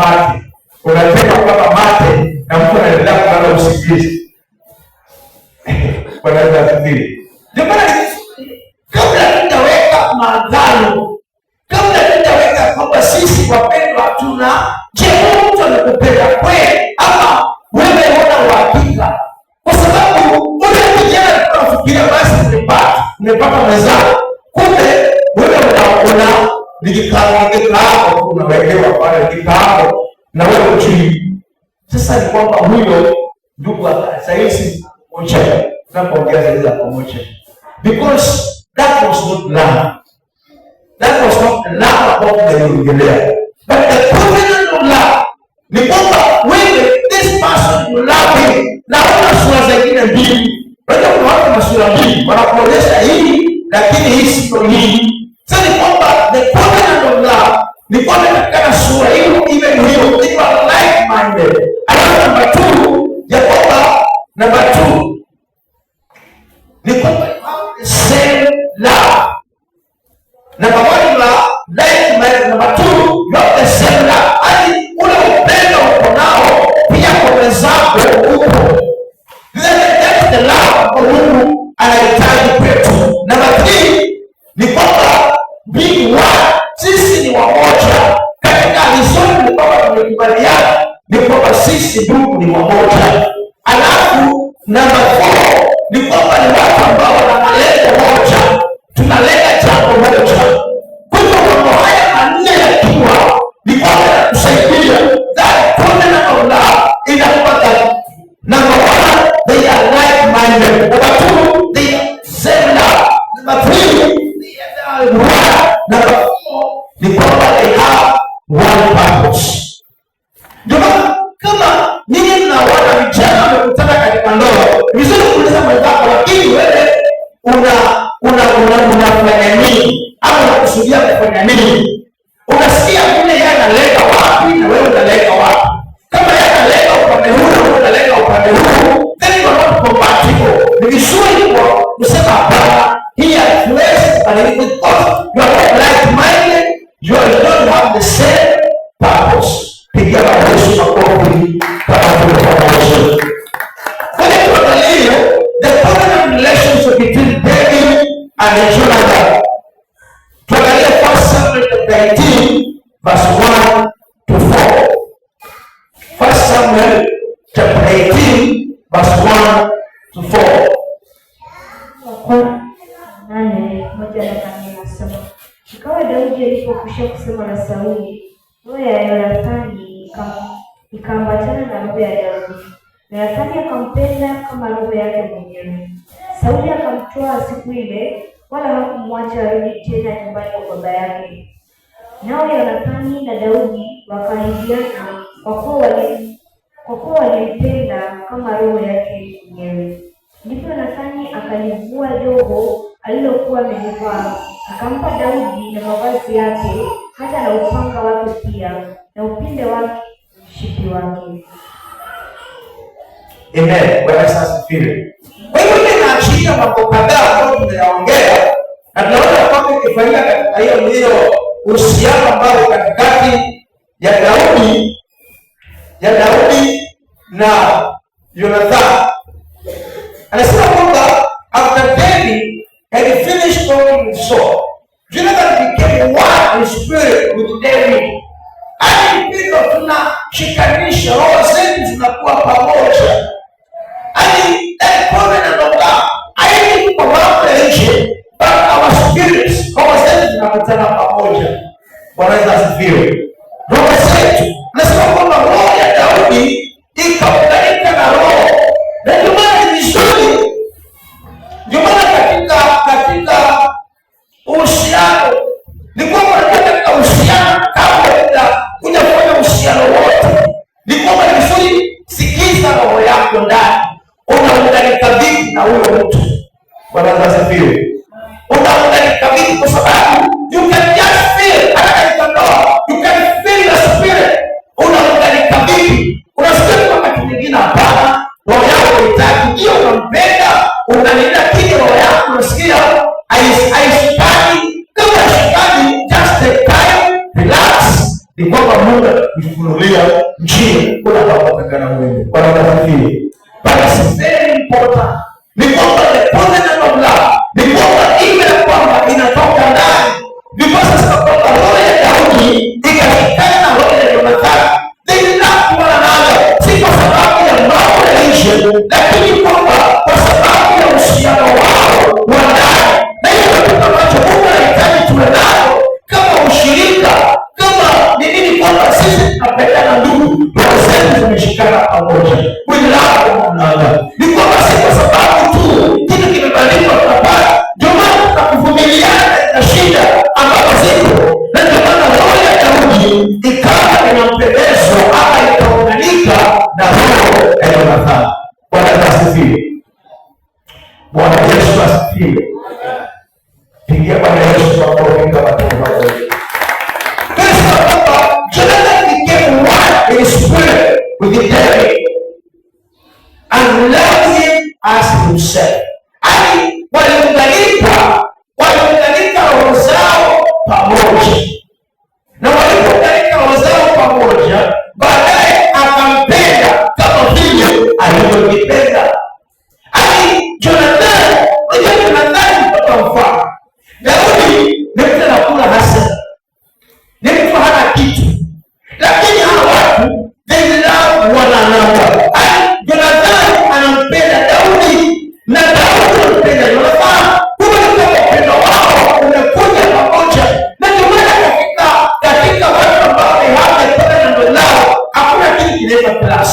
mate. Na mtu anaendelea kulala usingizi. Bwana asifiwe. Ndio maana kabla tutaweka maagano, kabla tutaweka kwamba sisi wapendwa hatuna, je, mtu anakupenda kweli ama wewe una uhakika? Kwa sababu ule kijana tunafikiria basi umepata mwenzako, kumbe wewe unaona nikikao unawekewa pale kikao na wewe uchini. Sasa ni kwamba huyo ndugu sahihi moja tunapoongea zaidi ya pamoja, because that was not love. That was not the love about the ongelea. But the covenant of love ni kwamba wewe this person you love him na una sura zingine mbili. Wale watu wa sura mbili wanakuonyesha hii lakini hii sio hii. Sasa ni kwamba the covenant of love ni kwamba katika sura hiyo iwe hiyo iwe like minded. Number two, ni kwamba the same love. Number one, like number two, you have the same love. Hadi ule upendo uko nao pia kwa wenzako upo. That's the love kwa Mungu anahitaji kwetu. Number three, ni kwamba being one, sisi ni wamoja. Katika alizoni ni kwamba tumekubaliana ni kwamba sisi ndugu ni wamoja. Alafu number four, ni kwamba ni watu ambao wana malengo moja, tunalenga jambo moja. Kwa hivyo mambo haya manne yakiwa ni kwamba yakusaidia that covenant of love inapata. Number one, they are like-minded. Number two, they are same love. Number three, they are one. Number four, ni kwamba they have one purpose. Ndio kama nyinyi mnaona vijana wamekutana katika ndoa, vizuri kuuliza mwenzako, lakini wewe unafanya nini? Au unakusudia kufanya nini? Unasikia vile yeye analenga wapi na wewe unalenga wapi? Kama yeye analenga upande huu na wewe unalenga upande huu, then you are not compatible. Ni vizuri kwa kusema hapana, hii haiwezi kubadilika because you are not like-minded, you don't have the same purpose. Pigia Yesu makofi kama tulivyoonyesha. Kwa hiyo tuangalie the covenant relationship between David and Jonathan. Tuangalie 1 Samuel 18 verse 1 to 4. 1 Samuel 18 verse 1 to 4. Ikawa Daudi alipokwisha kusema na Sauli, roho ya Yonathani ikaambatana na roho ya Daudi. Yonathani akampenda kama roho yake mwenyewe. Sauli akamtoa siku ile, wala hakumwacha arudi tena nyumbani kwa baba yake. Nao Yonathani na Daudi wakaahidiana kwa kuwa walimpenda kama roho yake mwenyewe. Ndipo Yonathani akalivua joho alilokuwa amelivaa, akampa Daudi na mavazi yake, hata na upanga wake pia, na upinde wake, mshipi wake. Amen. Bwana asifiwe. Kwa hiyo ninaachia mambo kadhaa ambayo tumeyaongea, na tunaona kwamba ikifanyika katika hiyo ndio uhusiano ambao katikati ya Daudi na Jonathan. Anasema kwamba after David had finished talking with Saul, Jonathan became one in spirit with David. Hadi hivyo tunashikanisha, roho zetu zinakuwa pamoja. Hadi that covenant of God, haiji kwa mambo ya nje, but our spirits, roho zetu zinakutana pamoja. Bwana asifiwe. Roho zetu, nasema kwamba roho ya Daudi ikaunganika na roho. Na ndio maana ni vizuri, ndio maana katika uhusiano ni kwamba katika uhusiano, kabla hujafanya uhusiano wote, ni kwamba ni vizuri sikiza roho yako ndani, unaunganika vipi na huyo mtu. Bwana asifiwe. Unaunganika vipi? Kwa sababu you can just feel, hata katika ndoa you can feel the spirit. Unaunganika vipi? Unasikia wakati mwingine hapana, roho yako haitaki, hiyo unampenda, unalinda kile roho yako unasikia haishikani. Kama haishikani, just take time, relax. Ni kwamba Mungu anakufunulia njia unapopakana wewe. Bwana asifiwe. But it's very important. Ni kwamba the covenant of love, ni kwamba ile kwamba inatoka ndani. Because sasa kwamba roho ya Daudi ikashikana na roho ya Jonathan, they love one another. Si kwa sababu ya mambo ya nje, lakini kwamba kwa sababu ya uhusiano wao wa ndani. Na hiyo ndio ambacho Mungu anahitaji tuwe nayo kama ushirika, kama ni nini, kwamba sisi tunapendana ndugu, roho zetu zimeshikana pamoja. We love one another. Ni kwamba si kwa sababu tu kitu kimebadilika tunapata, ndio maana tunakuvumiliana na shida ambazo ziko. Na ndio maana roho ya Daudi ikawa inampendezwa ama ikaunganika na roho ya Jonathan. Bwana asifiwe. Bwana Yesu asifiwe. Pigia Bwana Yesu makofi kama tunavyoona. Jonathan became one in spirit with David and loved him as himself. And waliunganika roho zao pamoja, na walipounganika roho zao pamoja, baadaye akampenda kama vile alivyojipenda. Jonathan mtoto mfano. Daudi ni mtu anakula hasara, ni mtu hana kitu, lakini hawa watu they love one another. Jonathan anampenda Daudi na Daudi anampenda Jonathan. Kumbe upendo wao umekuja pamoja, na ndio maana katika watu ambao hawajapata neno lao hakuna kitu kinaitwa class.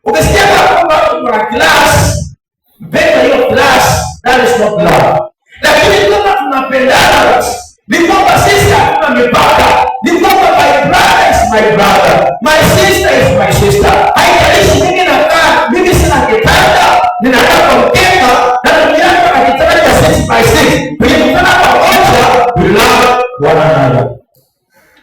Ukisikia kwamba kuna class, mpenda hiyo class, that is not love. Lakini kama tunapendana, ni kwamba sisi hatuna mipaka, ni kwamba my brother is my brother, my sister is my sister. Haijalishi mimi nakaa, mimi sina kitanda, ninataka mkeka na ndugu yangu ana kitanda cha 6x6. Tulikutana pamoja, we love one another.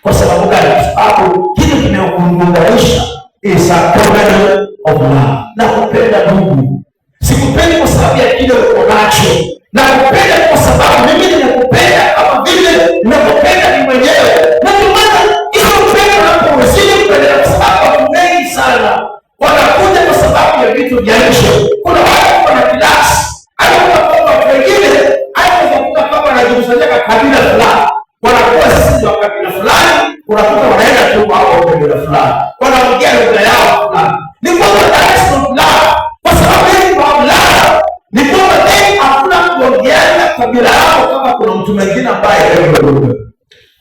Kwa sababu gani? Sababu kitu kinachokuunganisha is a covenant of love. Na kupenda ndugu, sikupendi kwa sababu ya kile uko nacho, na kupenda kwa sababu mimi ninakupenda kama vile ninakupenda ni mwenyewe. Na ndio maana hiyo upendo unapozidi kupenda, kwa sababu watu wengi sana wanakuja kwa sababu ya vitu vya nje. Kuna watu wana kilasi, au watu wengine hawakuwa kama wanajikusanyika kabila fulani, wanakuwa sisi wa kabila fulani, unakuta wanaenda tu hapo kabila fulani, wanaongea lugha yao fulani. Ni kwamba that is not love. Kwa sababu hii kwa love ni kwamba hakuna kuongeana kabila yao kama kuna mtu mwingine ambaye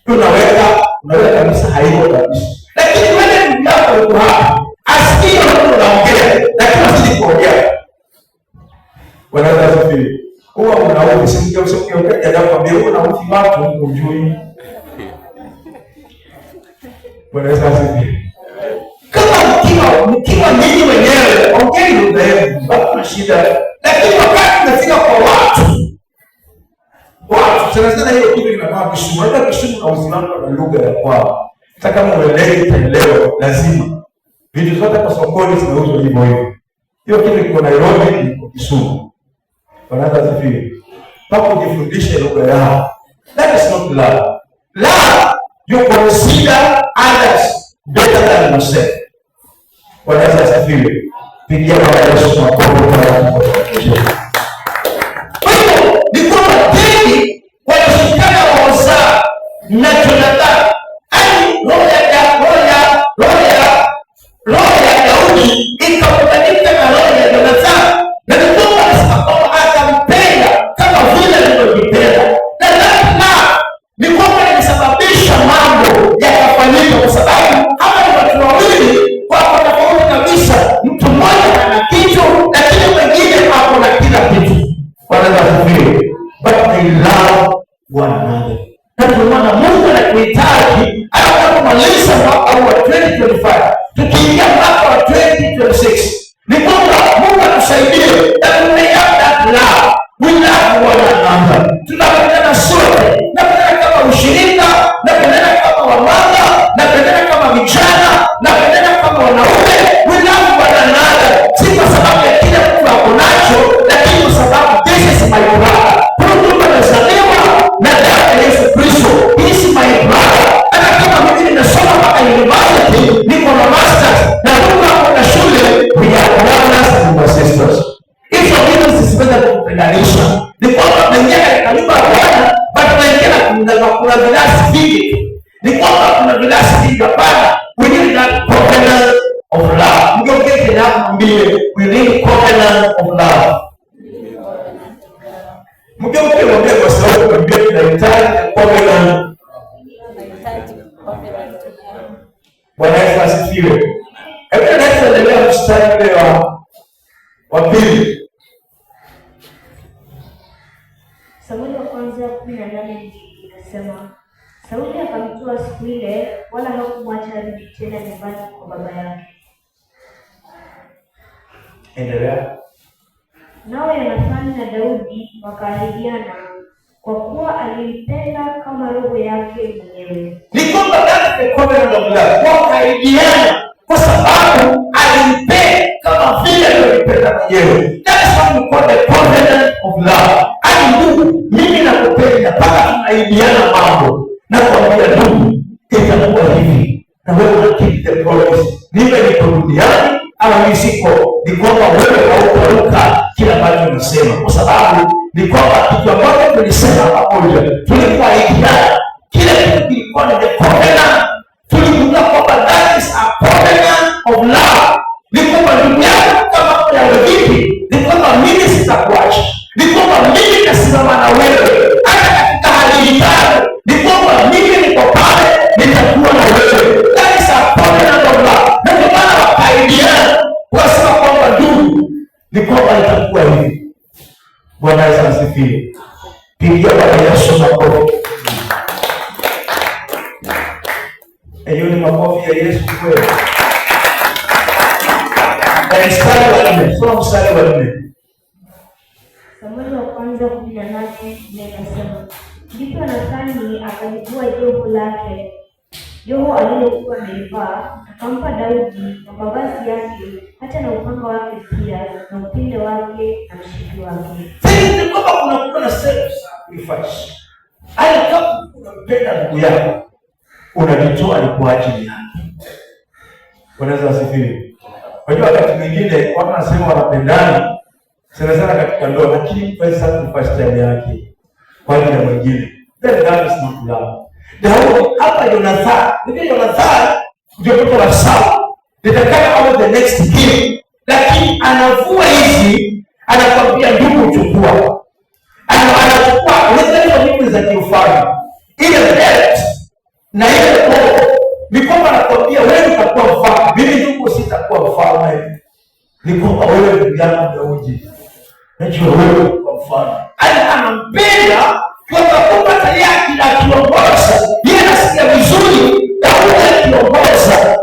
unaweka kabisa haiko kabisa. Lakini wewe ndugu yako yuko hapa, asikie wewe unaongea, lakini usije kuongea. Wanaweza kufikiri huwa unaona usikie ukaja hapo mbele unaona watu hujui. Wanaweza kufikiri kama mkiwa nyinyi wenyewe ongeni lugha yenu, hakuna shida. Lakini wakati unafika kwa watu sana sana, hiyo kitu kinakuwa kishumu. Hata kishumu na Uislamu na lugha ya kwao. Hata kama uelewi leo, lazima vitu zote kwa sokoni zinauzwa hivyo hivyo. Hiyo kitu kiko Nairobi, kiko Kisumu. Wanaweza kufikiri mpaka ujifundishe lugha yao. That is not love. Love, you consider others better than yourself. Wanaweza kufikiri pigia kwa Yesu makofi kwa kwa hiyo ni kwamba Daudi walishikana waoza na Jonathan. Roho ya Daudi ikaunganika na roho ya Jonathan, na ni kwamba akampenda kama vile alivyojipenda. Na lazima ni kwamba ilisababisha mambo yakafanyika, kwa sababu hapa ni watu wawili wako tofauti kabisa. Mtu mmoja ana kitu, lakini mwingine hapo na kila kitu. Wanaweza kufikiri but they love one another. Na ndio maana Mungu anakuhitaji kumaliza mwaka wa 2025, tukiingia mwaka wa 2026, ni kwamba Mungu atusaidie that we have that love. We love one another. Tunapendana sote, napendana kama ushirika, napendana kama wamama, napendana kama vijana, napendana kama wanaume. We love one another, si kwa sababu ya kile mtu ako nacho, lakini kwa sababu this is my brother. Mungu anazaliwa na damu ya Yesu Kristo. This is my brother. Hata kama mimi nimesoma mpaka university, niko na masters, na Mungu ako na shule, we are brothers and sisters. Hizo vitu zisipenda kutenganisha. Ni kwamba tunaingia katika nyumba ya Bwana, but tunaingia kuna vilasi vingi. Ni kwamba kuna vilasi vingi hapana. We need that covenant of love. Mgeuke kile hapo mbele, we need covenant of love. Mgeuke mwambie kwa sababu mwambie tunahitaji covenant. Bwana Yesu asifiwe. Hebu tuendelee mstari ule wa pili. Samueli wa kwanza 18 inasema, Sauli akamtoa siku ile, wala hakumwacha arudi tena nyumbani kwa baba yake. Endelea. Nao Yonathani na Daudi wakaahidiana, kwa kuwa alimpenda kama roho yake mwenyewe. Ni kwamba that's the covenant of love. Wakaahidiana kwa sababu alimpenda kama vile alimpenda mwenyewe. That is what we call the covenant of love. mimi nakupenda, mpaka tunaidiana mambo na kuambia ndugu, itakuwa hivi na wewe una keep the promise. Niwe niko duniani ama mimi siko, ni kwamba wewe hautaruka kila ambacho unasema, kwa sababu ni kwamba kitu ambacho tulisema pamoja, tulikuwa ikiana kile kitu kilikuwa ni the covenant. Tulikujua kwamba that is a covenant of love. Ni kwamba ndugu yako kama yawe vipi, ni kwamba mimi sitakuacha, ni kwamba mimi nitasimama na wewe hata katika hali mbaya, ni kwamba mimi niko pale, nitakuwa na wewe. That is a covenant of love. Na ndio maana wakaidiana wasema kwamba ndugu, ni kwamba itakuwa hivi. Bwana Yesu asifiwe. Pigia Bwana Yesu makofi. Hiyo ni makofi ya Yesu kweli. Mstari wa 4. Soma mstari wa 4. Samueli wa kwanza 18 inasema, ndipo Nathani akalivua joho lake, joho alilokuwa amelivaa, akampa Daudi na mavazi yake, hata na upanga wake pia, na upinde wake na mshipi wake. Sasa ni kwamba kunakuwa na self sacrifice. Hata kama unampenda ndugu yako, unajitoa ni kwa ajili yake. Bwana asifiwe. Unajua wakati mwingine watu wanasema wanapendana sana sana katika ndoa, lakini kwa sacrifice time yake kwa ajili ya mwingine. Then that is not love. Daudi hapa Jonathan, ndio Jonathan ndio mtoto wa Saul. Nitakana au the next king, lakini anavua hizi, anakwambia ndugu chukua. Anachukua ile vitu za kiufalme. Ile debt na ile ni kwamba anakwambia wewe utakuwa mfalme, mimi ndugu sitakuwa mfalme. Ni kwamba wewe ndugu yangu Daudi, najua wewe utakuwa mfalme. Anampenda kwa sababu tayari akiongoza, yeye anasikia vizuri Daudi akiongoza.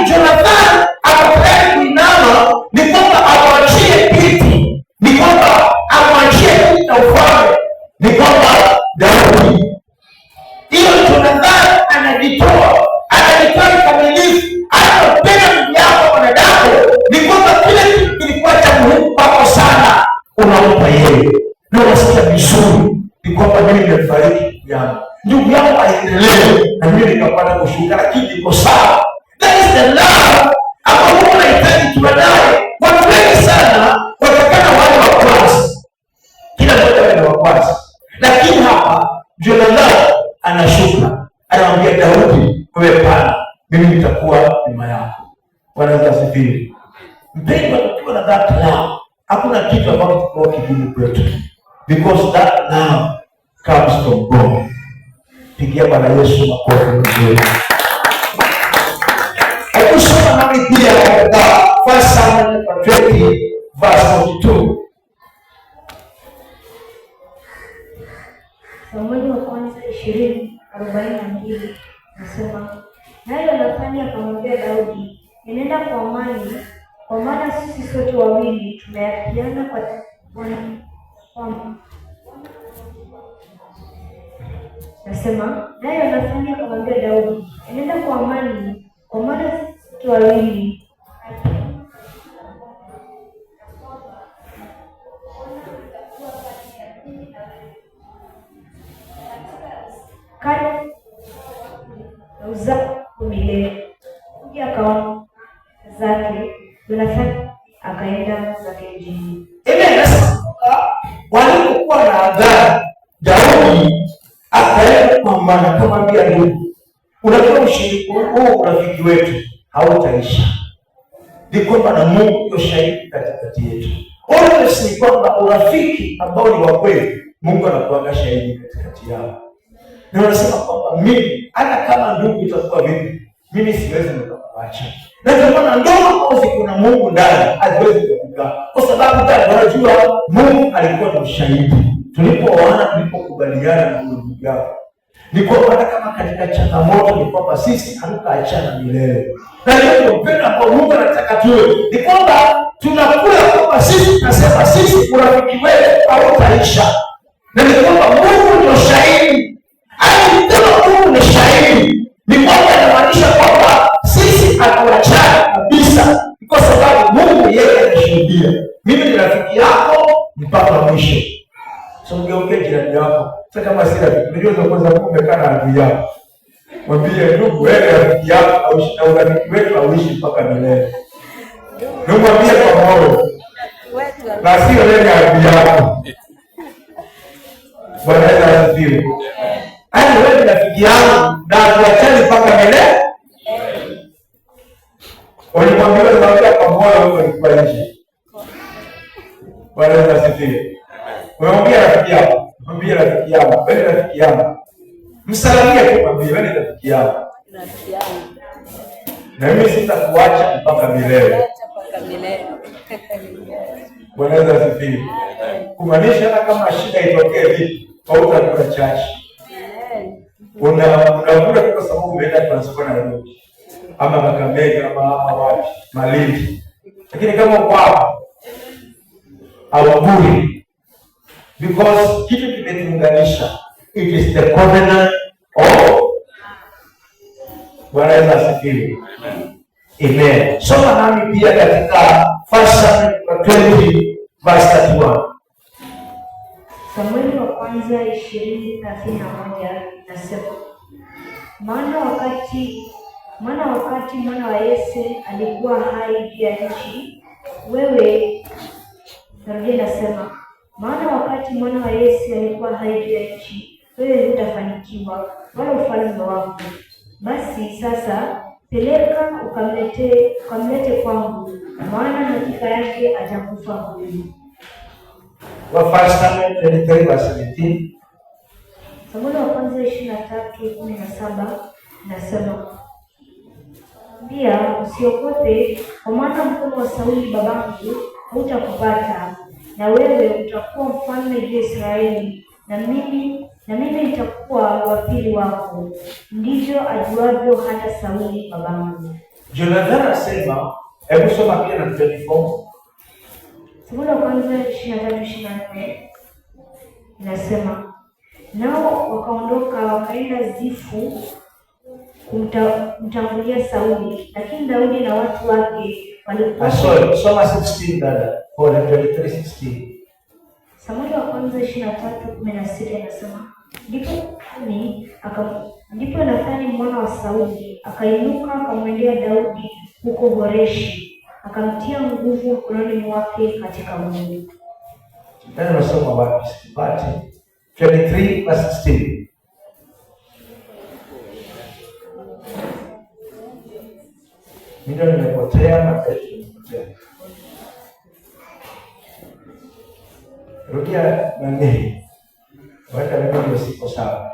Jonathan akapenda kuinama, ni kwamba amwachie kiti, ni kwamba amwachie kiti na ufalme, ni kwamba Daudi. Hiyo Jonathan anajitoa kamilifu, anapenda ndugu yako mwanadamu, ni kwamba kile kitu kilikuwa cha muhimu kwako sana, unampa yeye. Na unasikia vizuri, ni kwamba mimi nimefariki ndugu yangu aendelee, na mimi nikapata kushuka, lakini niko sawa. That is the love ambao unahitaji tuwe naye. Watu wengi sana watakana wale wa kwanza, kila mmoja ni wa kwanza, lakini hapa Jonathan anashuka, anamwambia Daudi, wewe pana, mimi nitakuwa nyuma yako. Bwana asifiwe. Mpendwa, tukiwa na that love, hakuna kitu ambacho kitakuwa kigumu kwetu, because that love comes from God. Pigia Bwana Yesu makofi mzuri. Hebu soma nami pia katika 1 Samuel 20 verse 42. Samueli wa kwanza 20:42 nasema, naye Nathani akamwambia Daudi, nenda kwa amani, kwa maana sisi sote wawili tumeapiana kwa nasema, naye Nathani akamwambia Daudi, nenda kwa amani, kwa maana sisi sote wawili kati na uzao milele. Kuja akaona zake, Jonathan akaenda zake mjini. Walipokuwa na agano, Daudi akaenda kupambana, akamwambia ndugu, unajua ushirika huu, urafiki wetu hautaisha. Ni kwamba na Mungu ndio shahidi katikati yetu. Always ni kwamba urafiki ambao ni wa kweli, Mungu anakuwa shahidi katikati yao. Na wanasema kwamba mimi hata kama ndugu itakuwa vipi, mimi siwezi nikakuacha. Na ndio maana ndoa ambazo ziko na Mungu ndani haziwezi kukaa, kwa sababu tunajua Mungu alikuwa ni shahidi. Tulipooana, tulipokubaliana na ndugu yao, ni kwamba hata kama katika changamoto, ni kwamba sisi hatutaachana milele. Na hiyo upendo ambao Mungu anataka tuwe, ni kwamba tunakula kwamba sisi tunasema sisi urafiki wetu hautaisha. Na ni kwamba Mungu ndio shahidi. Mungu ni shahidi, ni kwamba inamaanisha kwamba sisi hatuachani kabisa, kwa sababu Mungu yeye anashuhudia. Mimi ni rafiki yako mpaka mwisho. So mwambie jirani yako. Sasa kama si rafiki, unajua unaweza kuwa umekaa na adui yako. Mwambie ndugu, wewe rafiki yako au na urafiki wetu auishi mpaka milele. Mwambie kwa moyo. Na sio wewe adui yako. Bwana Yesu asifiwe. Yaani wewe ni rafiki yangu na tuachane mpaka milele. Walimwambia kwa moyo huko ilikuwa nje. Bwana Yesu asifiwe. Mwambie rafiki yako, mwambie rafiki yako, wewe rafiki yangu. Msalimie tu, mwambie wewe ni rafiki yangu. Rafiki yangu. Na mimi sitakuacha mpaka milele. Bwana Yesu asifiwe. Kumaanisha hata kama shida itokee vipi, hautakula chachi. Unakula kwa sababu umeenda transfer na Nairobi. Ama Kakamega ama wapi, Malindi. Lakini kama uko hapa hawaburi. Because kitu kimetuunganisha. It is the covenant of Bwana Yesu asifiwe. Amen. Soma nami pia katika 1 Samuel 20 verse 31. Samueli wa kwanza 20:31 nasema, maana wakati mwana wa Yese alikuwa hai juu ya nchi, wewe narudia nasema, maana wakati mwana wa Yese alikuwa hai juu ya nchi, wewe hutafanikiwa wala ufalme wako. Basi sasa peleka ukamlete kwangu, maana hakika yake atakufa huyu. Wa 1 Samuel 23 verse 17. Samueli wa kwanza 23:17 nasema, pia usiogope, kwa maana mkono wa Sauli babangu hautakupata, na wewe utakuwa mfalme juu ya Israeli, na mimi nitakuwa wa pili wako. Ndivyo ajuavyo hata Sauli babangu. Jonathan anasema, hebu soma pia na 24. Samueli wa kwanza 23:24 inasema, nao wakaondoka wakaenda Zifu kumtangulia Sauli, lakini Daudi na watu wake walikuwa soma 16 dada, kwa 23:16. Samueli wa kwanza 23:16 inasema, ndipo Nathani mwana wa Sauli akainuka akamwendea Daudi huko Horeshi, akamtia nguvu mkononi mwake katika Mungu. Ndio nasoma wapi? Sipati. 23:16. Ndio nimepotea na nimepotea. Rudia nani? Weka mimi siko sawa.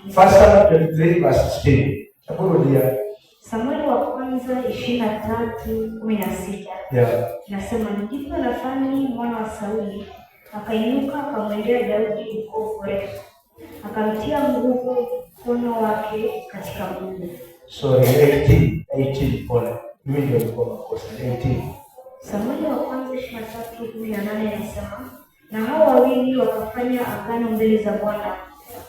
1 Samuel 23:16. Rudia. Samueli wa kwanza 23:16. Nasema, ndipo Nathani mwana wa Sauli akainuka akamwendea Daudi huko Horeshi, akamtia nguvu mkono wake katika Mungu. Sorry, 18 pole. Mimi ndio nilikuwa makosa. 18. Samueli wa kwanza 23:18 nasema, na hao wawili wakafanya agano mbele za Bwana.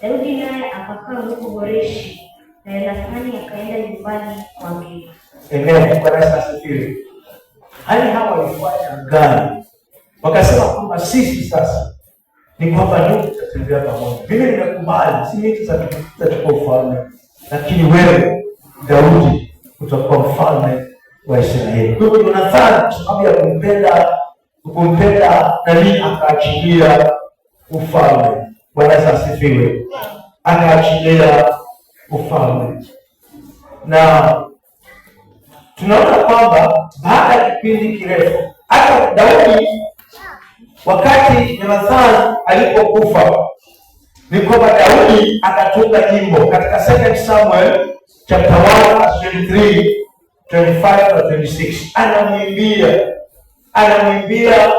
Daudi naye akakaa huko Horeshi, na Nathani akaenda nyumbani kwake. Amen. Kwa Yesu asifiwe. Hali hawa walifanya agano. Wakasema kwamba sisi sasa ni kwamba ndio tutatembea pamoja. Mimi nimekubali, si mimi tutachukua ufalme, lakini wewe Daudi utakuwa mfalme wa Israeli. Kwa hiyo Jonathan kwa sababu ya kumpenda nani akaachilia ufalme. Bwana asifiwe. Akaachilia ufalme. Na tunaona kwamba baada ya kipindi kirefu hata Daudi wakati Jonathan alipokufa ni kwamba Daudi akatunga nyimbo katika 2 Samuel chapter 1 verse 23, 25 na 26. Anamwimbia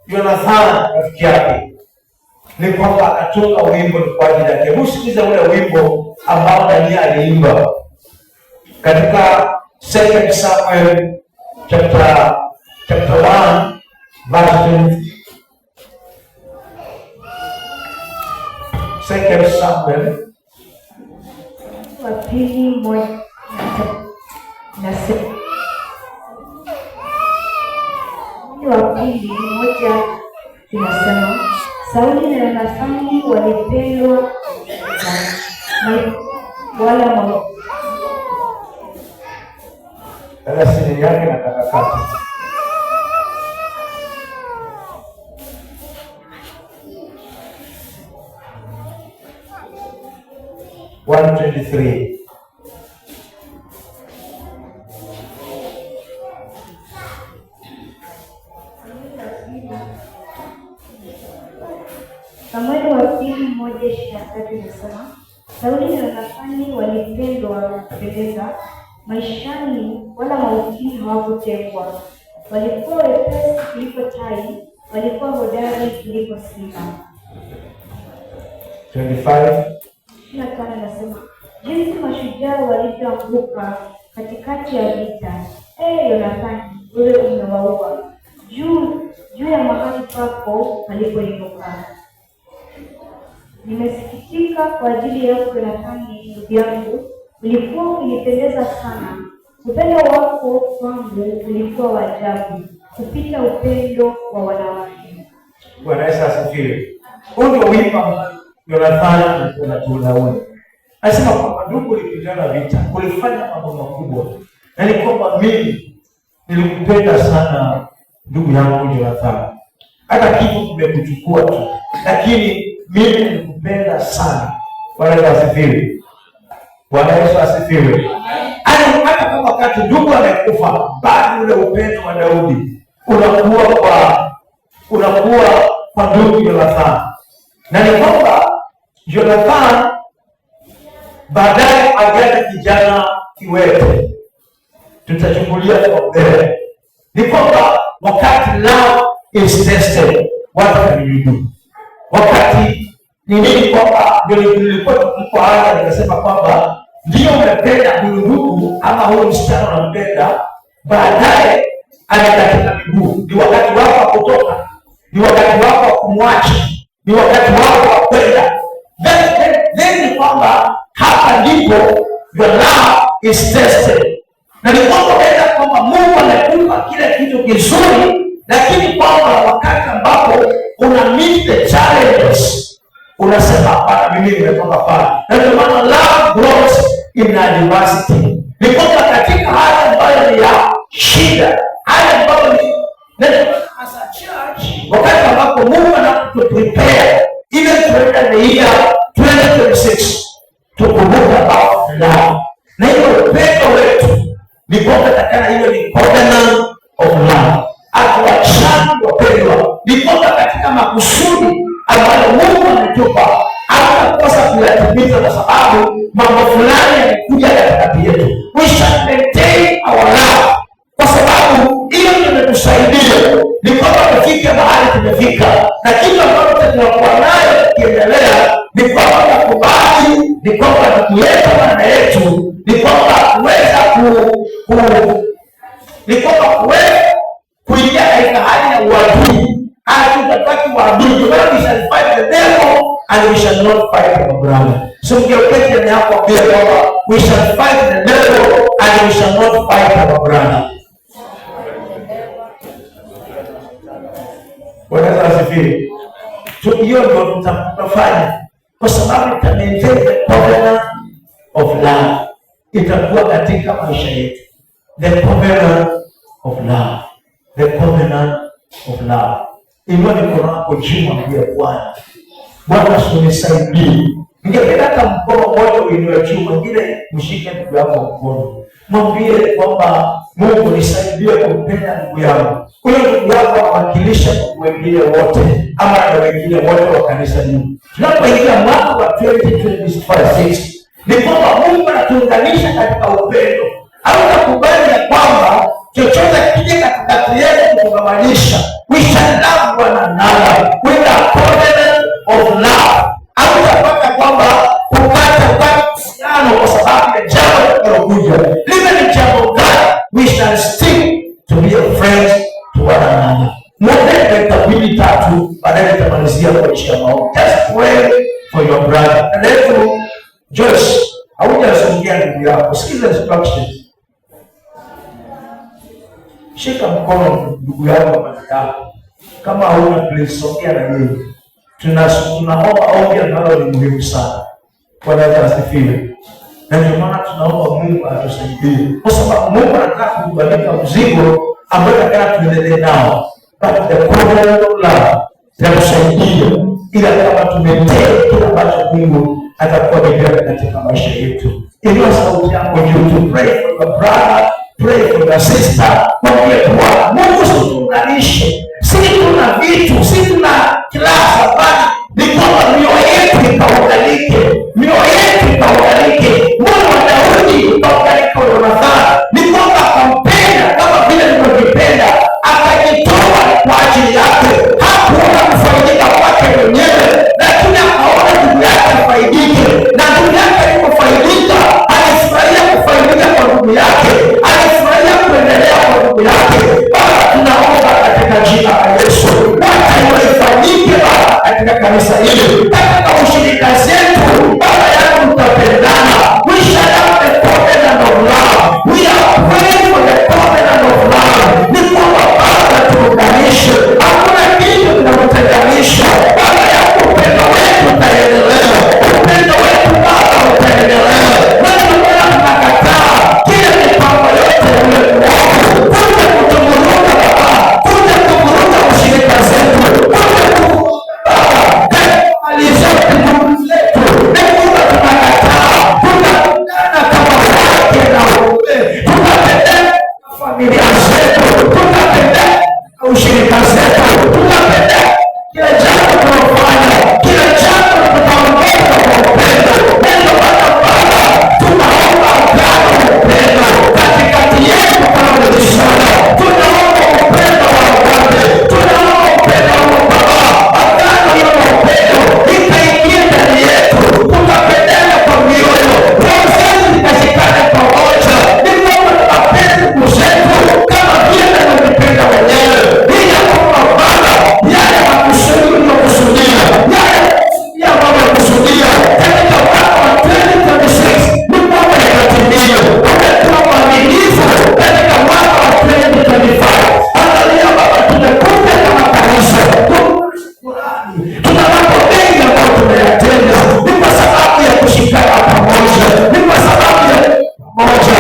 Jonathan rafiki yake. Ni kwamba akatunga wimbo kwa ajili yake. Msikize ule wimbo ambao Daniel aliimba katika 2 Samuel chapter 1 verse 23. 2 Samuel wa pili moja nasema, wa pili moja inasema, Sauli na Yonathani walipendwa wala siri yake na kakakati. Samueli wa pili 1:23 inasema, Sauli na Yonathani walipendwa na kupendeza maishani, wala mautini hawakutengwa. Walikuwa wepesi kuliko tai, walikuwa hodari kuliko simba. 25 inasema, jinsi mashujaa walivyoanguka katikati ya vita. Yonathani, wewe umewaua juu ya mahali pako palipoinuka. Nimesikitika kwa ajili yako Yonathani, ndugu yangu, ulikuwa ukinipendeza sana. Upendo wako kwangu ulikuwa wa ajabu kupita upendo wa wanawake. Bwana Yesu asifiwe. Huyu ndio wimbo Yonathani tunatuona. Anasema kwamba ndugu, ulipigana vita, ulifanya mambo makubwa. Na ni kwamba mimi nilikupenda sana ndugu yangu Yonathani. Hata kitu kimekuchukua tu, lakini mimi nilikupenda sana. Bwana Yesu asifiwe. Bwana Yesu asifiwe. Hata kama wakati ndugu amekufa, bado ule upendo wa Daudi unakuwa kwa ndugu Yonathani. Na ni kwamba Yonathani baadaye agaja kijana kiwete. Tutachungulia kwa mbele. Ni kwamba wakati love is tested, what can you do? Wakati ni nini? Kwamba ndio nilikuwa tulipoanza nikasema kwamba ndio umependa huyu ndugu ama huyu msichana unampenda, baadaye anakatika miguu. Ni wakati wako wa kutoka, ni wakati wako wa kumwacha, ni wakati wako wa kwenda. Then ni kwamba hapa ndipo your love is tested. Na ni kwamba kwamba Mungu anakupa kile kitu kizuri, lakini kwamba wakati ambapo una meet the challenges unasema hapana, mimi nimetoka pale. Na ndio maana love grows in adversity. Ni kwamba katika hali ambayo ni ya shida, hali ambayo ni as a church, wakati ambapo Mungu anakuprepare ile tuenda the year 2026 tukumbuka about love. Na hiyo upendo wetu ni kwamba takana hiyo ni covenant of love. Atuachani wapendwa, ni kwamba katika makusudi ambayo Mungu ametupa hatakosa kuyatimiza, kwa sababu mambo fulani yamekuja katikati yetu. We shall maintain our love, kwa sababu hiyo ndio imetusaidia ni kwamba tufike mahali tumefika, na kitu ambacho tunakuwa nayo tukiendelea ni kwamba tukubali, ni kwamba tukiweka maana yetu, ni kwamba kuweza kuingia katika hali ya uadui. Hatutataki uadui, we shall fight the devil and we shall not fight our brother. So mgeuketi ndani hapo pia kwamba we shall fight the devil and we shall not fight our brother. Bwana asifiwe. Hiyo ndio tutafanya, kwa sababu ita maintain the covenant of love. Itakuwa katika maisha yetu the covenant of love, the covenant of love. Inua mikono yako juu, mwambie Bwana, Bwana unisaidie. Ningependa hata mkono mmoja uinue juu, mwingine mshike ndugu yako mkono, mwambie kwamba Mungu nisaidie kumpenda ndugu yangu. Huyo ndugu yako awakilisha wengine wote, ama na wengine wote wa kanisa hili. Tunapoingia mwaka wa 2026 ni kwamba Mungu anatuunganisha katika upendo. Au nakubali ya kwamba chochote kije katikati yetu kugawanyisha, we shall love one another with a covenant of love. Au napata kwamba kupata uhusiano kwa sababu ya jambo linalokuja, liwe ni jambo gani, we shall stick to be a friend to one another. Moja itabidi tatu, baadaye tutamalizia kwa njia ya maombi. Just pray for your brother. And then Joyce, haujasongea ndugu yako, sikiza instructions. Shika mkono ndugu yako, kama hauna please songea na yeye. tunaomba ombi ambalo ni muhimu sana. Bwana asifiwe. Na ndio maana tunaomba Mungu atusaidie, kwa sababu Mungu anataka kutubariki mzigo ambao tunataka tuendelee nao. But the covenant of love itatusaidia ila kama tumetenda kile ambacho Mungu atakuwa ameweka katika maisha yetu. Inua sauti yako juu, to pray for your brother, pray for your sister. Mwambie Bwana Mungu, tuunganishe. Si tuna vitu, si tuna kila sababu, ni kwamba mioyo yetu ikaunganike, mioyo yetu ikaunganike. Mungu wa Daudi ikaunganike na Yonathani, ni kwamba akampenda kama vile nilivyopenda, akajitoa kwa ajili yake. Hakuona kufaidika kwake mwenyewe, lakini akaona ndugu yake afaidike, na ndugu yake alipofaidika alifurahia kufaidika kwa ndugu yake, alifurahia kuendelea kwa ndugu yake. Baba, tunaomba katika jina la Yesu, wacha ifanyike Baba katika kanisa hili, katika ushirika zetu Baba yangu, tutapendana. We shall have the covenant of love. We are praying for the covenant of love. Ni kwamba Baba tuunganishe, hakuna kitu kinachotenganisha. Baba yangu, upendo wetu utaendelea, upendo wetu Baba utaendelea. Wewe Bwana tunakataa kila mipango yote ya ulimwengu kuja kutuvuruga Baba, kuja kuvuruga ushirika zetu, kuja kuvuruga alizote nguvu zetu. Mungu tunakataa, tunaungana kama wake na waume, tunapendana familia zetu, tunapendana ushirika zetu, tunapendana kila jambo tunafanya, kila jambo tutaongeza kwa upendo. Ndio maana Baba tunaomba upendo, upendo katikati yetu kama mishana. Tunaomba upendo wa wote, tunaomba upendo wa Baba, agano hilo la upendo likaingie ndani yetu, tukapendana kwa mioyo, roho zetu zikashikana pamoja. Ni kwamba tunapenda ndugu zetu kama vile tunavyopenda wenyewe, ili kwamba Baba yale makusudi uliyokusudia, yale ya Baba kusudia katika mwaka wa 2026 ni kwamba yakatimia. Umekuwa mwaminifu katika mwaka wa 2025. Angalia Baba, tumekuja kama kanisa, tuna mambo mengi ambayo tumeyatenda, ni kwa sababu ya kushikana pamoja, ni kwa sababu ya pamoja.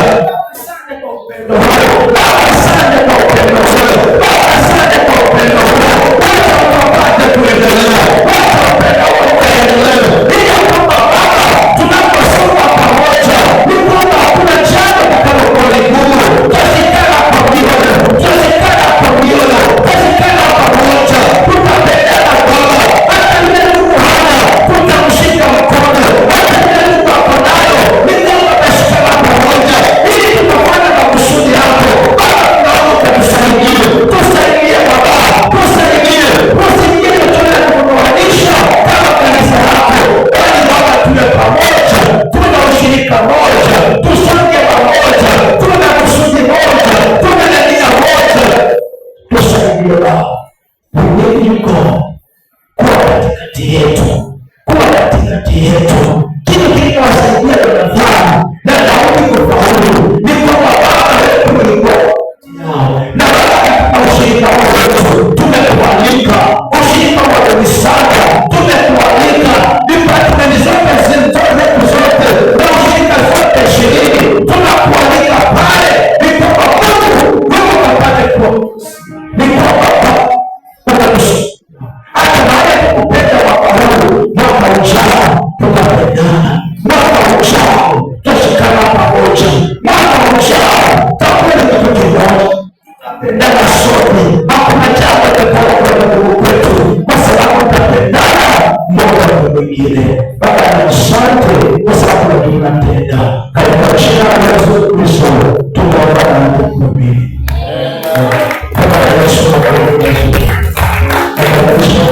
Asante kwa upendo wako Baba, asante kwa upendo wako Baba, asante kwa upendo wako. Wacha upate kuendelea, wacha upendo wako uendelee, ili kwamba Baba tunaposoma pamoja, ni kwamba hakuna jambo litakalokuwa ligumu. Tutashikana kwa mioyo, tutashikana kwa mioyo, tutashikana pamoja, tutapendana Baba. Hata yule Mungu hana, tutamshika mkono. Hata yule Mungu ako nayo, ni kwamba tutashikana pamoja, ili tutafanya makusudi yako Baba. Tunaomba tusaidie, tusaidie Baba, tusaidie, tusaidie tuone kuunganisha kama kanisa lako, bali Baba tuwe pamoja, tuna ushirika moja, tusonge pamoja, tuna kusudi moja, tuna nia moja. Tusaidie Baba, wewe yuko kuwa katikati yetu, kuwa katikati yetu. Kitu kinachowasaidia Yonathani na Daudi kufaulu ni kwamba Baba wetu ulikuwa yao, na Baba katika ushirika wetu tumekualika, ushirika wa kanisani tumekualika, department zote zetu zote na ushirika zote 20 tunakualika pale, ni kwamba Mungu wewe ukapate kuwa, ni kwamba hata baada ya kupenda mwaka huu, mwaka ujao tutapendana, mwaka ujao tutashikana pamoja, mwaka ujao tutakuwa kitu kimoja, tutapendana sote. Hakuna jambo litakalokuwa ngumu kwetu, kwa sababu tutapendana mmoja kwa mwingine. Baba, asante kwa sababu tunatenda katika jina la Yesu Kristo tunaomba na kuamini.